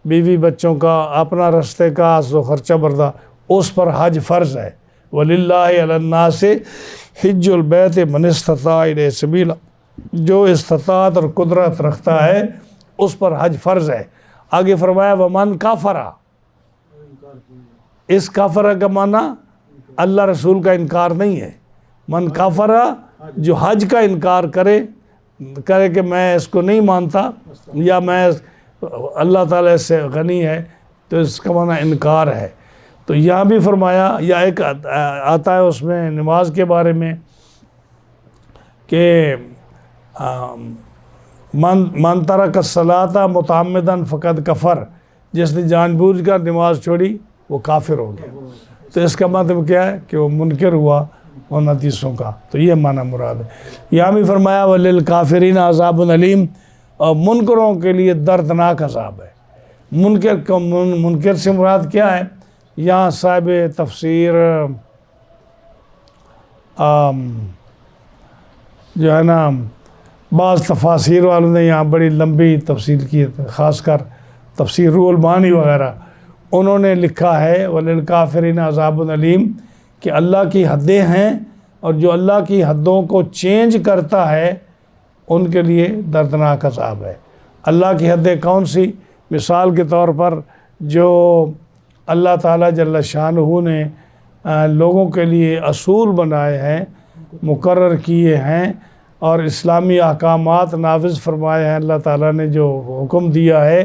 Speaker 1: بیوی بچوں کا، اپنا رستے کا جو خرچہ برداشت، اس پر حج فرض ہے۔ وَلِلَّهِ عَلَى النَّاسِ حِجُّ الْبَيْتِ مَنِ اسْتَطَاعَ إِلَيْهِ سَبِيلًا، جو استطاعت اور قدرت رکھتا ہے اس پر حج فرض ہے۔ آگے فرمایا وَمَنْ كَفَرَ، اس کافرہ کا معنی اللہ رسول کا انکار نہیں ہے۔ من کافرہ، جو حج کا انکار کرے کہ میں اس کو نہیں مانتا، یا میں اللہ تعالیٰ سے غنی ہے، تو اس کا معنی انکار ہے۔ تو یہاں بھی فرمایا، یا ایک آتا ہے اس میں نماز کے بارے میں کہ من ترک الصلاۃ متعمدا فقد کفر، جس نے جان بوجھ کر نماز چھوڑی وہ کافر ہو گیا۔ تو اس کا مطلب کیا ہے کہ وہ منکر ہوا ان حدیثوں کا، تو یہ معنی مراد ہے۔ یہاں بھی فرمایا وَلِلْكَافِرِينَ عَذَابٌ عَلِيمٌ، اور منکروں کے لیے دردناک عذاب ہے۔ منکر سے مراد کیا ہے؟ یہاں صاحب تفسیر جو ہے نا، بعض تفاسیر والوں نے یہاں بڑی لمبی تفصیل کی ہے، خاص کر تفسیر روح المعانی وغیرہ، انہوں نے لکھا ہے وَلِلْكَافِرِينَ عَذَابٌ عَلِيمٌ، کہ اللہ کی حدیں ہیں، اور جو اللہ کی حدوں کو چینج کرتا ہے ان کے لیے دردناک عذاب ہے۔ اللہ کی حدیں کون سی؟ مثال کے طور پر جو اللہ تعالیٰ جل شانہ نے لوگوں کے لیے اصول بنائے ہیں، مقرر کیے ہیں، اور اسلامی احکامات نافذ فرمائے ہیں، اللہ تعالیٰ نے جو حکم دیا ہے،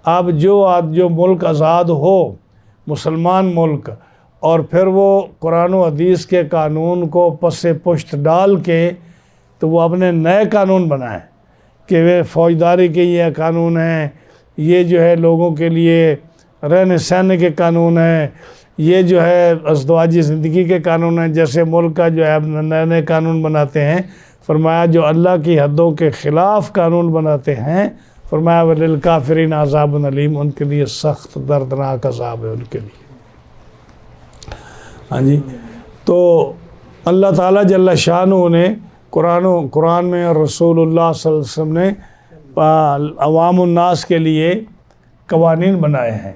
Speaker 1: اب جو ملک آزاد ہو، مسلمان ملک، اور پھر وہ قرآن و حدیث کے قانون کو پس پشت ڈال کے تو وہ اپنے نئے قانون بنائیں کہ وہ فوجداری کے یہ قانون ہیں، یہ جو ہے لوگوں کے لیے رہنے سہنے کے قانون ہیں، یہ جو ہے ازدواجی زندگی کے قانون ہیں، جیسے ملک کا جو ہے نئے نئے قانون بناتے ہیں۔ فرمایا جو اللہ کی حدوں کے خلاف قانون بناتے ہیں، فرمایا وَلِلْكَافِرِينَ عَذَابٌ عَلِيمٌ، ان کے لیے سخت دردناک عذاب ہے ان کے لیے۔ ہاں جی، تو اللہ تعالیٰ جل شانہ نے قرآن میں اور رسول اللہ صلی اللہ علیہ وسلم نے عوام الناس کے لیے قوانین بنائے ہیں.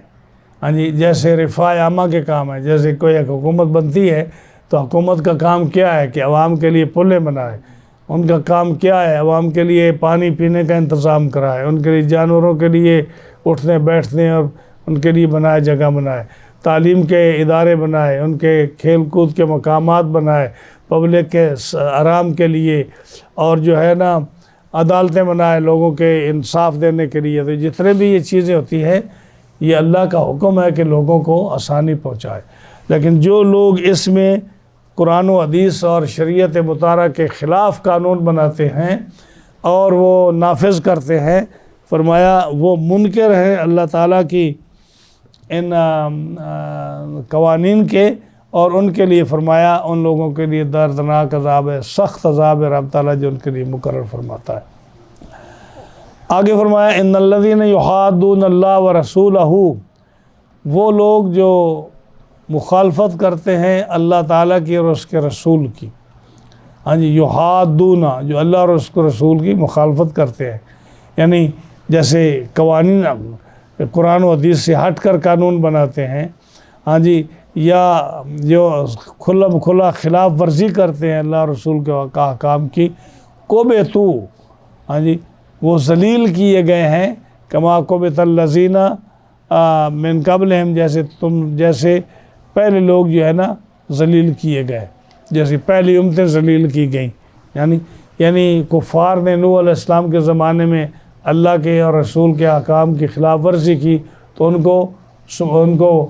Speaker 1: ہاں جی، جیسے رفاع عامہ کے کام ہے. جیسے کوئی ایک حکومت بنتی ہے تو حکومت کا کام کیا ہے کہ عوام کے لیے پلیں بنائے. ان کا کام کیا ہے؟ عوام کے لیے پانی پینے کا انتظام کرائے. ان کے لیے جانوروں کے لیے اٹھنے بیٹھنے اور ان کے لیے بنائے، جگہ بنائے. تعلیم کے ادارے بنائے، ان کے کھیل کود کے مقامات بنائے، پبلک کے آرام کے لیے، اور جو ہے نا عدالتیں بنائے لوگوں کے انصاف دینے کے لیے. تو جتنے بھی یہ چیزیں ہوتی ہیں یہ اللہ کا حکم ہے کہ لوگوں کو آسانی پہنچائے. لیکن جو لوگ اس میں قرآن و حدیث اور شریعت مطہرہ کے خلاف قانون بناتے ہیں اور وہ نافذ کرتے ہیں، فرمایا وہ منکر ہیں اللہ تعالیٰ کی ان قوانین کے، اور ان کے لیے فرمایا ان لوگوں کے لیے دردناک عذاب ہے، سخت عذاب ہے رب تعالیٰ جو ان کے لیے مقرر فرماتا ہے. آگے فرمایا ان الذین یحادون اللہ ورسولہ، وہ لوگ جو مخالفت کرتے ہیں اللہ تعالیٰ کی اور اس کے رسول کی. ہاں جی، یحادون، جو اللہ اور اس کے رسول کی مخالفت کرتے ہیں، یعنی جیسے قوانین قرآن و حدیث سے ہٹ کر قانون بناتے ہیں. ہاں جی، یا جو کھلا خلاف ورزی کرتے ہیں اللہ اور رسول کے احکام کی. کوبتو، ہاں جی، وہ ذلیل کیے گئے ہیں. کما کوبت الذین من قبلہم، جیسے پہلے لوگ جو ہے نا ذلیل کیے گئے، جیسے پہلی امتیں ذلیل کی گئیں. یعنی کفار نے نوح علیہ السلام کے زمانے میں اللہ کے اور رسول کے احکام کی خلاف ورزی کی تو ان کو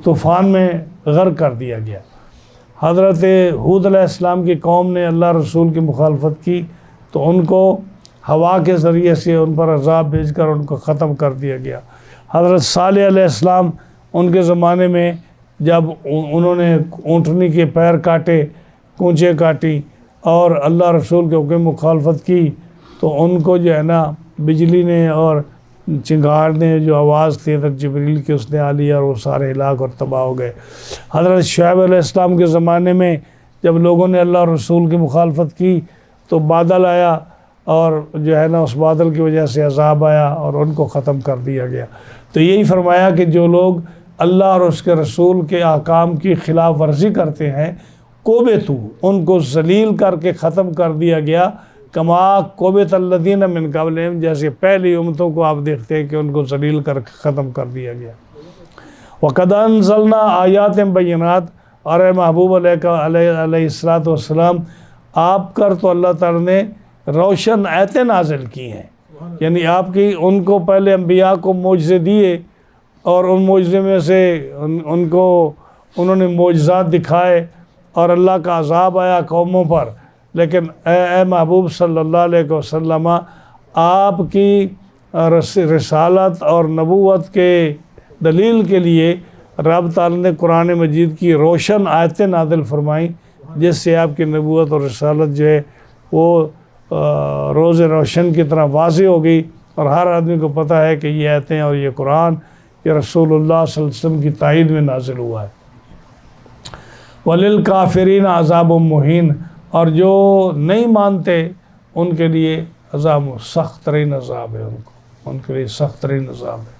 Speaker 1: طوفان میں غرق کر دیا گیا. حضرت ہود علیہ السلام کی قوم نے اللہ رسول کی مخالفت کی تو ان کو ہوا کے ذریعے سے ان پر عذاب بھیج کر ان کو ختم کر دیا گیا. حضرت صالح علیہ السلام، ان کے زمانے میں جب انہوں نے اونٹنی کے پیر کاٹے، کونچیں کاٹی اور اللہ رسول کے حکم مخالفت کی تو ان کو جو ہے نا بجلی نے اور چنگار نے جو آواز تھی حضرت جبریل کی اس نے آ لیا اور وہ سارے ہلاک اور تباہ ہو گئے. حضرت شعیب علیہ السلام کے زمانے میں جب لوگوں نے اللہ رسول کی مخالفت کی تو بادل آیا اور جو ہے نا اس بادل کی وجہ سے عذاب آیا اور ان کو ختم کر دیا گیا. تو یہی فرمایا کہ جو لوگ اللہ اور اس کے رسول کے احکام کی خلاف ورزی کرتے ہیں، کوبتو، ان کو ذلیل کر کے ختم کر دیا گیا. کما کوبت الذین من قبلہم، جیسے پہلی امتوں کو آپ دیکھتے ہیں کہ ان کو ذلیل کر کے ختم کر دیا گیا. وقد انزلنا آیات بینات، اور اے محبوب علیہ الصلوۃ والسلام آپ کر تو اللہ تعالیٰ نے روشن آیتیں نازل کی ہیں. یعنی آپ کی ان کو پہلے انبیاء کو معجزے دیے اور ان معجزے میں سے انہوں نے معجزات دکھائے اور اللہ کا عذاب آیا قوموں پر. لیکن اے محبوب صلی اللہ علیہ وسلم، آپ کی رسالت اور نبوت کے دلیل کے لیے رب تعالیٰ نے قرآن مجید کی روشن آیتیں نازل فرمائیں جس سے آپ کی نبوت اور رسالت جو ہے وہ روز روشن کی طرح واضح ہو گئی، اور ہر آدمی کو پتہ ہے کہ یہ آیتیں اور یہ قرآن یہ رسول اللہ صلی اللہ علیہ وسلم کی تائید میں نازل ہوا ہے. وَلِلْكَافِرِينَ عَذَابٌ مُّهِينٌ، اور جو نہیں مانتے ان کے لیے عذاب، سخت ترین عذاب ہے. ان کے لیے سخت ترین عذاب ہے.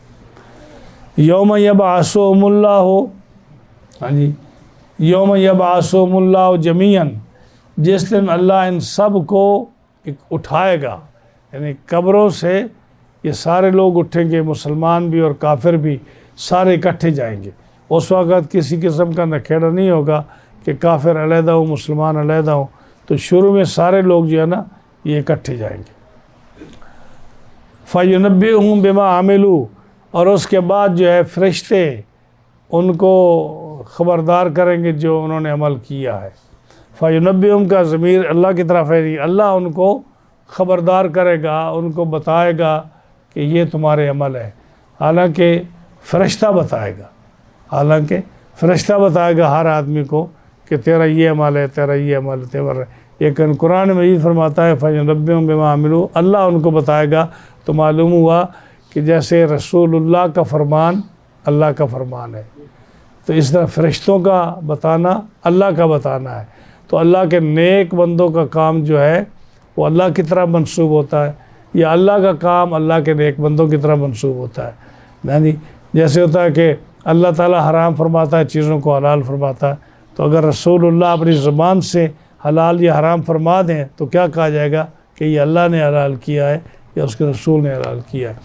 Speaker 1: یوم یبعثہم اللہ، ہاں جی، یوم یبعثہم اللہ جمیعاً، جس دن اللہ ان سب کو اٹھائے گا، یعنی قبروں سے یہ سارے لوگ اٹھیں گے، مسلمان بھی اور کافر بھی، سارے اکٹھے جائیں گے. اس وقت کسی قسم کا نکھیڑا نہیں ہوگا کہ کافر علیحدہ ہو مسلمان علیحدہ ہو. تو شروع میں سارے لوگ جو ہے نا یہ اکٹھے جائیں گے. فَيُنَبِّئُهُم بِمَا عَمِلُوا، اور اس کے بعد جو ہے فرشتے ان کو خبردار کریں گے جو انہوں نے عمل کیا ہے. فَيُنَبِّئُهُم کا ضمیر اللہ کی طرف ہے، اللہ ان کو خبردار کرے گا، ان کو بتائے گا کہ یہ تمہارے عمل ہے. حالانکہ فرشتہ بتائے گا ہر آدمی کو کہ تیرا یہ عمل ہے، تیرا یہ عمل ہے، تیرا. لیکن قرآن مجید فرماتا ہے فَيُنَبِّئُهُم بِمَا عَمِلُوا، اللہ ان کو بتائے گا. تو معلوم ہوا کہ جیسے رسول اللہ کا فرمان اللہ کا فرمان ہے، تو اس طرح فرشتوں کا بتانا اللہ کا بتانا ہے. تو اللہ کے نیک بندوں کا کام جو ہے وہ اللہ کی طرف منسوب ہوتا ہے. یہ اللہ کا کام اللہ کے نیک بندوں کی طرح منسوب ہوتا ہے. یعنی جیسے ہوتا ہے کہ اللہ تعالیٰ حرام فرماتا ہے چیزوں کو حلال فرماتا ہے، تو اگر رسول اللہ اپنی زبان سے حلال یا حرام فرما دیں تو کیا کہا جائے گا کہ یہ اللہ نے حلال کیا ہے یا اس کے رسول نے حلال کیا ہے.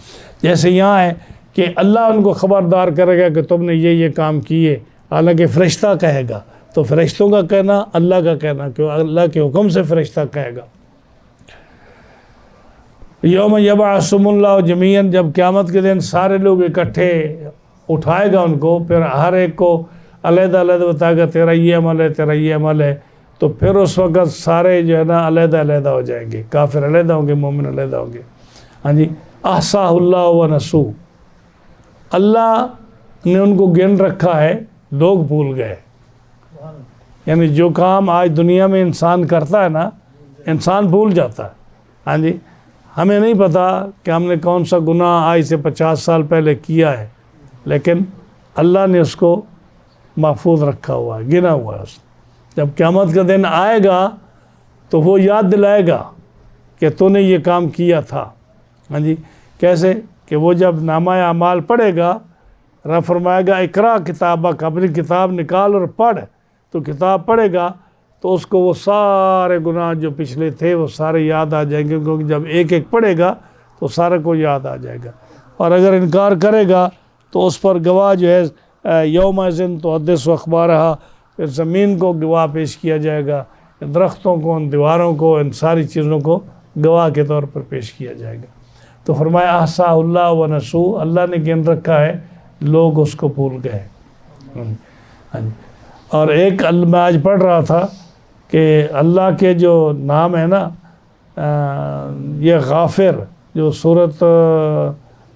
Speaker 1: جیسے یہاں ہے کہ اللہ ان کو خبردار کرے گا کہ تم نے یہ کام کیے، حالانکہ فرشتہ کہے گا. تو فرشتوں کا کہنا، اللہ کا کہنا، کہ اللہ کے حکم سے فرشتہ کہے گا. یوم یبعثہم اللہ جمیعا، جب قیامت کے دن سارے لوگ اکٹھے اٹھائے گا ان کو، پھر ہر ایک کو علیحدہ علیحدہ بتائے گا تیرا یہ عمل ہے، تیرا یہ عمل ہے. تو پھر اس وقت سارے جو ہے نا علیحدہ علیحدہ ہو جائیں گے، کافر علیحدہ ہوں گے، مومن علیحدہ ہوں گے. ہاں جی، احصاہ اللہ ونسو، اللہ نے ان کو گن رکھا ہے، لوگ بھول گئے. یعنی جو کام آج دنیا میں انسان کرتا ہے نا، انسان بھول جاتا ہے. ہاں جی، ہمیں نہیں پتہ کہ ہم نے کون سا گناہ آج سے 50 سال پہلے کیا ہے، لیکن اللہ نے اس کو محفوظ رکھا ہوا ہے، گنا ہوا ہے. جب قیامت کا دن آئے گا تو وہ یاد دلائے گا کہ تو نے یہ کام کیا تھا. ہاں جی، کیسے کہ وہ جب نامہ اعمال پڑھے گا، رب فرمائے گا اقرا کتابک، اپنی کتاب نکال اور پڑھ. تو کتاب پڑھے گا تو اس کو وہ سارے گناہ جو پچھلے تھے وہ سارے یاد آ جائیں گے، کیونکہ جب ایک ایک پڑھے گا تو سارے کو یاد آ جائے گا. اور اگر انکار کرے گا تو اس پر گواہ جو ہے یومئذ تحدث اخبارہا، پھر زمین کو گواہ پیش کیا جائے گا، درختوں کو، ان دیواروں کو، ان ساری چیزوں کو گواہ کے طور پر پیش کیا جائے گا. تو فرمایا احصاہ اللہ ونسو، اللہ نے گن رکھا ہے، لوگ اس کو بھول گئے. اور ایک میں آج پڑھ رہا تھا کہ اللہ کے جو نام ہے نا، یہ غافر جو سورۃ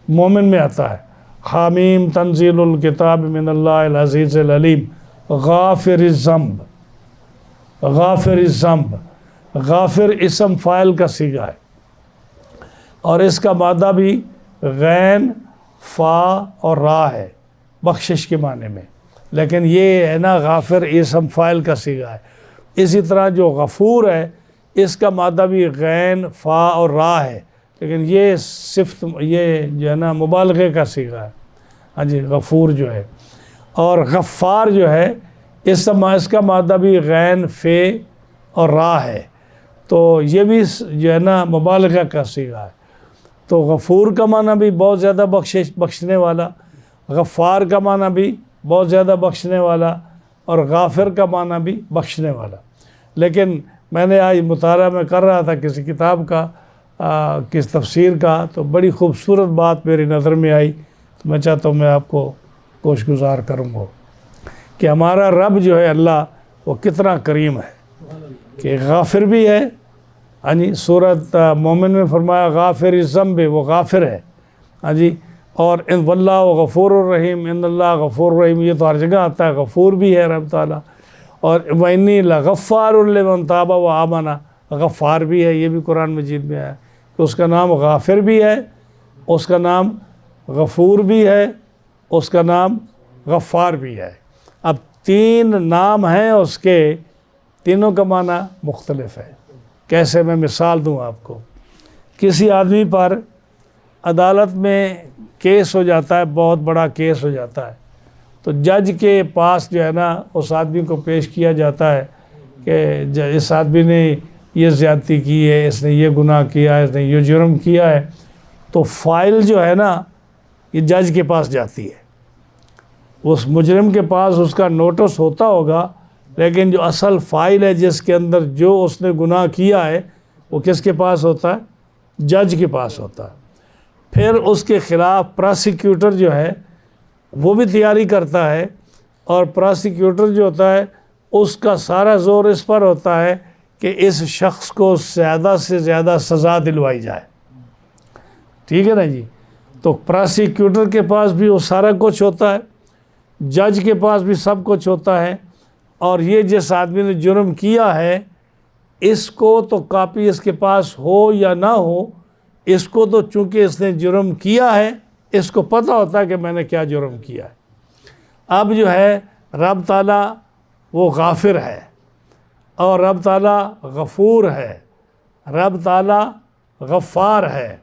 Speaker 1: مومن میں آتا ہے، حامیم تنزیل الکتاب من اللہ العزیز العلیم، غافر الذنب. غافر الذنب، غافر اسم فاعل کا صیغہ ہے، اور اس کا مادہ بھی غین، فا اور را ہے، بخشش کے معنی میں. لیکن یہ ہے نا غافر اسم فاعل کا صیغہ ہے. اسی طرح جو غفور ہے اس کا مادہ بھی غین، فا اور را ہے، لیکن یہ صفت، یہ جو ہے نا مبالغے کا صیغہ ہے. ہاں جی، غفور جو ہے. اور غفار جو ہے اس کا مادہ بھی غین، فے اور را ہے، تو یہ بھی جو ہے نا مبالغہ کا صیغہ ہے. تو غفور کا معنی بھی بہت زیادہ بخشنے والا، غفار کا معنی بھی بہت زیادہ بخشنے والا، اور غافر کا معنی بھی بخشنے والا. لیکن میں نے آج مطالعہ میں کر رہا تھا کسی کتاب کا، کس تفسیر کا، تو بڑی خوبصورت بات میری نظر میں آئی، تو میں چاہتا ہوں میں آپ کو گوش گزار کروں گا کہ ہمارا رب جو ہے اللہ، وہ کتنا کریم ہے کہ غافر بھی ہے. ہاں جی، سورۃ مومن میں فرمایا غافر الذنب، وہ غافر ہے. ہاں جی، اور ان واللہ غفور الرحیم، ان اللہ غفور الرحیم، یہ تو ہر جگہ آتا ہے، غفور بھی ہے رب تعالیٰ. اور وَإِنِّي لَغَفَّارٌ لِمَن تَابَ وَآمَنَ، غفار بھی ہے، یہ بھی قرآن مجید میں ہے کہ اس کا نام غافر بھی ہے، اس کا نام غفور بھی ہے، اس کا نام غفار بھی ہے. اب 3 نام ہیں اس کے، تینوں کا معنی مختلف ہے. کیسے؟ میں مثال دوں آپ کو. کسی آدمی پر عدالت میں کیس ہو جاتا ہے، بہت بڑا کیس ہو جاتا ہے، تو جج کے پاس جو ہے نا اس آدمی کو پیش کیا جاتا ہے کہ اس آدمی نے یہ زیادتی کی ہے، اس نے یہ گناہ کیا ہے، اس نے یہ جرم کیا ہے. تو فائل جو ہے نا یہ جج کے پاس جاتی ہے. اس مجرم کے پاس اس کا نوٹس ہوتا ہوگا، لیکن جو اصل فائل ہے جس کے اندر جو اس نے گناہ کیا ہے وہ کس کے پاس ہوتا ہے؟ جج کے پاس ہوتا ہے. پھر اس کے خلاف پراسیکیوٹر جو ہے وہ بھی تیاری کرتا ہے، اور پراسیکیوٹر جو ہوتا ہے اس کا سارا زور اس پر ہوتا ہے کہ اس شخص کو زیادہ سے زیادہ سزا دلوائی جائے. ٹھیک ہے نا جی؟ تو پراسیکیوٹر کے پاس بھی وہ سارا کچھ ہوتا ہے، جج کے پاس بھی سب کچھ ہوتا ہے. اور یہ جس آدمی نے جرم کیا ہے اس کو تو کاپی اس کے پاس ہو یا نہ ہو، اس کو تو چونکہ اس نے جرم کیا ہے اس کو پتہ ہوتا ہے کہ میں نے کیا جرم کیا ہے. اب جو ہے رب تعالیٰ وہ غافر ہے، اور رب تعالیٰ غفور ہے، رب تعالیٰ غفار ہے.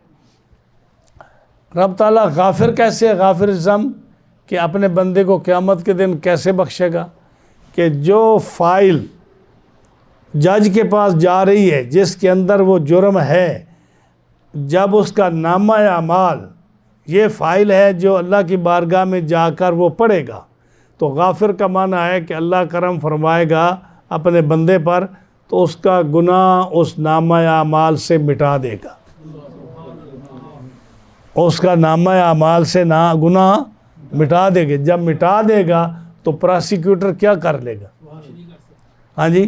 Speaker 1: رب تعالیٰ غافر کیسے ہے؟ غافر ذنب کہ اپنے بندے کو قیامت کے دن کیسے بخشے گا؟ کہ جو فائل جج کے پاس جا رہی ہے جس کے اندر وہ جرم ہے، جب اس کا نامہ اعمال یہ فائل ہے جو اللہ کی بارگاہ میں جا کر وہ پڑھے گا، تو غافر کا معنی ہے کہ اللہ کرم فرمائے گا اپنے بندے پر تو اس کا گناہ اس نامہ اعمال سے مٹا دے گا، اس کا نامہ اعمال سے گناہ مٹا دے گا۔ جب مٹا دے گا تو پراسیکیوٹر کیا کر لے گا؟ ہاں جی،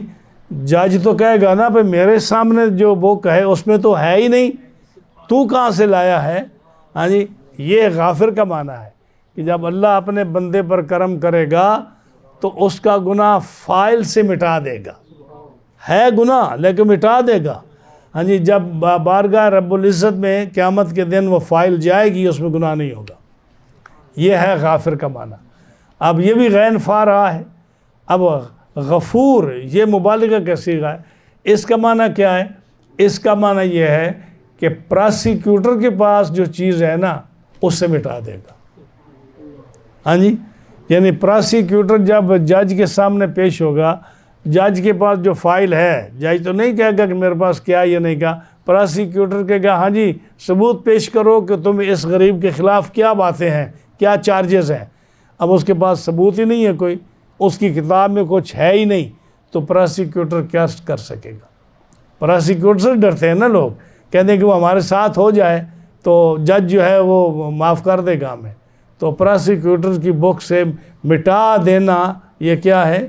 Speaker 1: جج تو کہے گا نا بھئی میرے سامنے جو بک ہے اس میں تو ہے ہی نہیں، تو کہاں سے لایا ہے؟ ہاں جی، یہ غافر کا معنی ہے کہ جب اللہ اپنے بندے پر کرم کرے گا تو اس کا گناہ فائل سے مٹا دے گا، ہے گناہ لیکن مٹا دے گا۔ ہاں جی، جب بارگاہ رب العزت میں قیامت کے دن وہ فائل جائے گی اس میں گناہ نہیں ہوگا، یہ ہے غافر کا معنی۔ اب یہ بھی غین فا رہا ہے۔ اب غفور یہ مبالغہ کا صیغہ ہے، اس کا معنی کیا ہے؟ اس کا معنی یہ ہے کہ پراسیکیوٹر کے پاس جو چیز ہے نا اس سے مٹا دے گا۔ ہاں جی، یعنی پراسیکیوٹر جب جج کے سامنے پیش ہوگا، جج کے پاس جو فائل ہے، جج تو نہیں کہے گا کہ میرے پاس کیا یہ نہیں کہا، پراسیکیوٹر کہے گا ہاں جی ثبوت پیش کرو کہ تم اس غریب کے خلاف کیا باتیں ہیں، کیا چارجز ہیں۔ اب اس کے پاس ثبوت ہی نہیں ہے کوئی، اس کی کتاب میں کچھ ہے ہی نہیں، تو پراسیکیوٹر کیا کر سکے گا؟ پراسیکیوٹر سے ڈرتے ہیں نا لوگ، کہتے ہیں کہ وہ ہمارے ساتھ ہو جائے تو جج جو ہے وہ معاف کر دے گا ہمیں۔ تو پراسیکیوٹر کی بک سے مٹا دینا یہ کیا ہے؟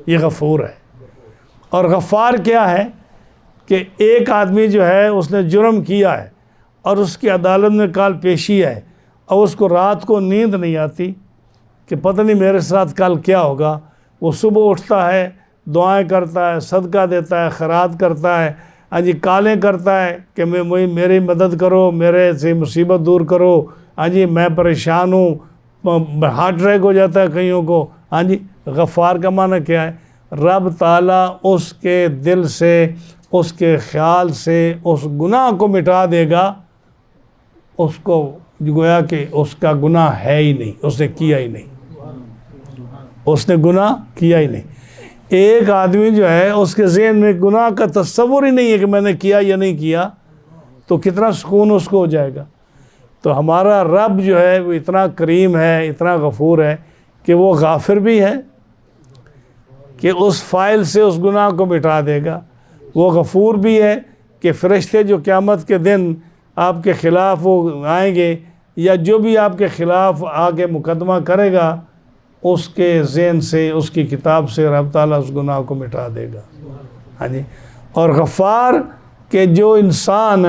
Speaker 1: یہ غفور ہے۔ اور غفار کیا ہے؟ کہ ایک آدمی جو ہے اس نے جرم کیا ہے اور اس کی عدالت میں کال پیشی ہے اور اس کو رات کو نیند نہیں آتی کہ پتہ نہیں میرے ساتھ کل کیا ہوگا، وہ صبح اٹھتا ہے، دعائیں کرتا ہے، صدقہ دیتا ہے، خیرات کرتا ہے، ہاں جی کالیں کرتا ہے کہ میری مدد کرو، میرے سے مصیبت دور کرو، ہاں جی میں پریشان ہوں، ہارٹ اٹیک ہو جاتا ہے کئیوں کو۔ ہاں جی، غفار کا معنی کیا ہے؟ رب تعالیٰ اس کے دل سے، اس کے خیال سے اس گناہ کو مٹا دے گا، اس کو گویا کہ اس کا گناہ ہے ہی نہیں، اس نے کیا ہی نہیں، اس نے گناہ کیا ہی نہیں۔ ایک آدمی جو ہے اس کے ذہن میں گناہ کا تصور ہی نہیں ہے کہ میں نے کیا یا نہیں کیا، تو کتنا سکون اس کو ہو جائے گا۔ تو ہمارا رب جو ہے وہ اتنا کریم ہے، اتنا غفور ہے کہ وہ غافر بھی ہے کہ اس فائل سے اس گناہ کو مٹا دے گا، وہ غفور بھی ہے کہ فرشتے جو قیامت کے دن آپ کے خلاف وہ آئیں گے یا جو بھی آپ کے خلاف آگے مقدمہ کرے گا، اس کے ذہن سے، اس کی کتاب سے رب تعالیٰ اس گناہ کو مٹا دے گا۔ ہاں جی، اور غفار کہ جو انسان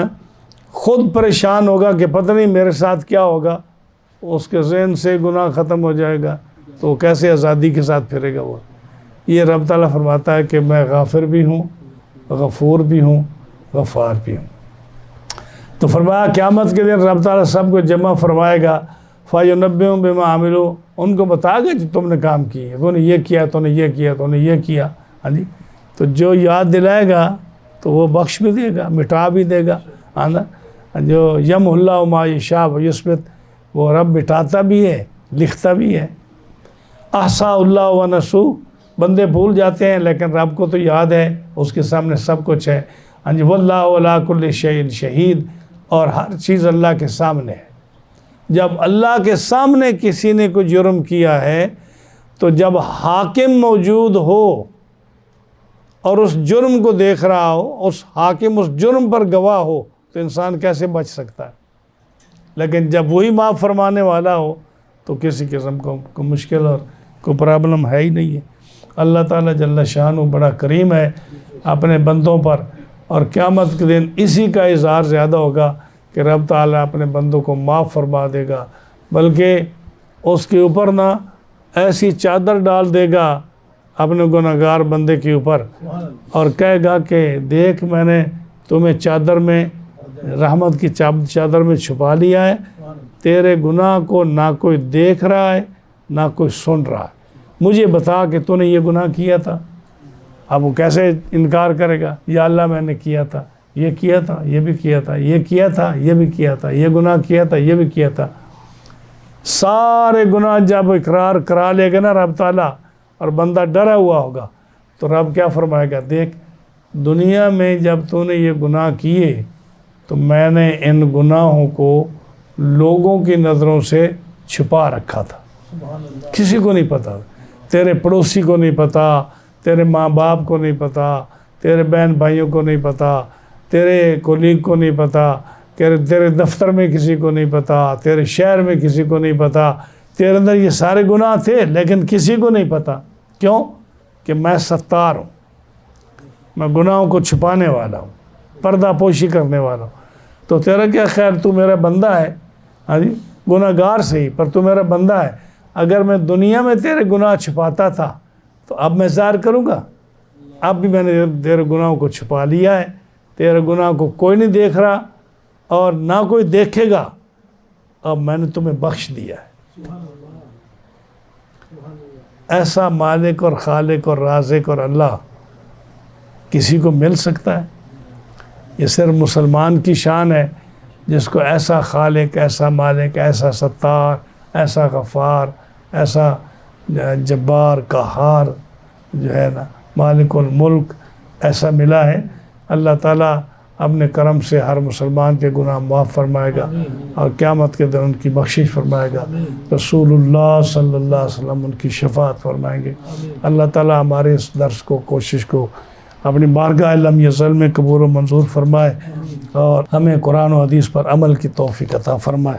Speaker 1: خود پریشان ہوگا کہ پتہ نہیں میرے ساتھ کیا ہوگا، اس کے ذہن سے گناہ ختم ہو جائے گا تو کیسے آزادی کے ساتھ پھرے گا وہ۔ یہ رب تعالیٰ فرماتا ہے کہ میں غافر بھی ہوں، غفور بھی ہوں، غفار بھی ہوں۔ تو فرمایا قیامت کے دن رب تعالیٰ سب کو جمع فرمائے گا، فَيُنَبِّئُهُم بِمَا عَمِلُوا، ان کو بتا گا کہ تم نے کام کی ہے، تو نے یہ کیا، تو نے یہ کیا، تو نے یہ کیا۔ ہاں جی، تو جو یاد دلائے گا تو وہ بخش بھی دے گا، مٹا بھی دے گا۔ ہاں نا، جو یمحو اللہ ما یشاء ویثبت، وہ رب مٹاتا بھی ہے، لکھتا بھی ہے۔ احصاء اللہ ونسوہ، بندے بھول جاتے ہیں لیکن رب کو تو یاد ہے، اس کے سامنے سب کچھ ہے۔ ہاں جی، واللہ علی کل شیء شہید، اور ہر چیز اللہ کے سامنے ہے۔ جب اللہ کے سامنے کسی نے کوئی جرم کیا ہے تو جب حاکم موجود ہو اور اس جرم کو دیکھ رہا ہو، اس حاکم اس جرم پر گواہ ہو، تو انسان کیسے بچ سکتا ہے؟ لیکن جب وہی معاف فرمانے والا ہو تو کسی قسم کو مشکل اور کوئی پرابلم ہے ہی نہیں ہے۔ اللہ تعالیٰ جل شانہ بڑا کریم ہے اپنے بندوں پر، اور قیامت کے دن اسی کا اظہار زیادہ ہوگا کہ رب تعالیٰ اپنے بندوں کو معاف فرما دے گا، بلکہ اس کے اوپر نہ ایسی چادر ڈال دے گا اپنے گنہگار بندے کے اوپر، اور کہے گا کہ دیکھ میں نے تمہیں چادر میں، رحمت کی چادر میں چھپا لیا ہے، تیرے گناہ کو نہ کوئی دیکھ رہا ہے نہ کوئی سن رہا ہے، مجھے بتا کہ تو نے یہ گناہ کیا تھا۔ اب وہ کیسے انکار کرے گا؟ یا اللہ میں نے کیا تھا، یہ کیا تھا، یہ بھی کیا تھا، یہ کیا تھا، یہ بھی کیا تھا، یہ گناہ کیا تھا، یہ بھی کیا تھا. سارے گناہ جب اقرار کرا لے گا نا رب تعالیٰ اور بندہ ڈرا ہوا ہوگا تو رب کیا فرمائے گا، دیکھ دنیا میں جب تو نے یہ گناہ کیے تو میں نے ان گناہوں کو لوگوں کی نظروں سے چھپا رکھا تھا، کسی کو نہیں پتا، تیرے پڑوسی کو نہیں پتا، تیرے ماں باپ کو نہیں پتا، تیرے بہن بھائیوں کو نہیں پتا، تیرے کولیگ کو نہیں پتا، تیرے دفتر میں کسی کو نہیں پتا، تیرے شہر میں کسی کو نہیں پتا، تیرے اندر یہ سارے گناہ تھے لیکن کسی کو نہیں پتا. کیوں؟ کہ میں ستار ہوں، میں گناہوں کو چھپانے والا ہوں، پردہ پوشی کرنے والا ہوں. تو تیرا کیا خیر، تو میرا بندہ ہے، ہاں جی گناہ گار صحیح پر تو میرا بندہ ہے. اگر میں دنیا میں تیرے گناہ چھپاتا تھا تو اب میں ظاہر کروں گا، اب بھی میں نے تیرے گناہوں کو چھپا لیا ہے، تیرے گناہ کو کوئی نہیں دیکھ رہا اور نہ کوئی دیکھے گا، اب میں نے تمہیں بخش دیا ہے. ایسا مالک اور خالق اور رازق اور اللہ کسی کو مل سکتا ہے؟ یہ صرف مسلمان کی شان ہے جس کو ایسا خالق، ایسا مالک، ایسا ستار، ایسا غفار، ایسا جبار قہار جو ہے نا مالک الملک ایسا ملا ہے. اللہ تعالیٰ اپنے کرم سے ہر مسلمان کے گناہ معاف فرمائے گا اور قیامت کے دن ان کی بخشش فرمائے گا. رسول اللہ صلی اللہ علیہ وسلم ان کی شفاعت فرمائیں گے. اللہ تعالیٰ ہمارے اس درس کو، کوشش کو اپنی بارگاہ لم یزل میں قبول و منظور فرمائے اور ہمیں قرآن و حدیث پر عمل کی توفیق عطا فرمائے.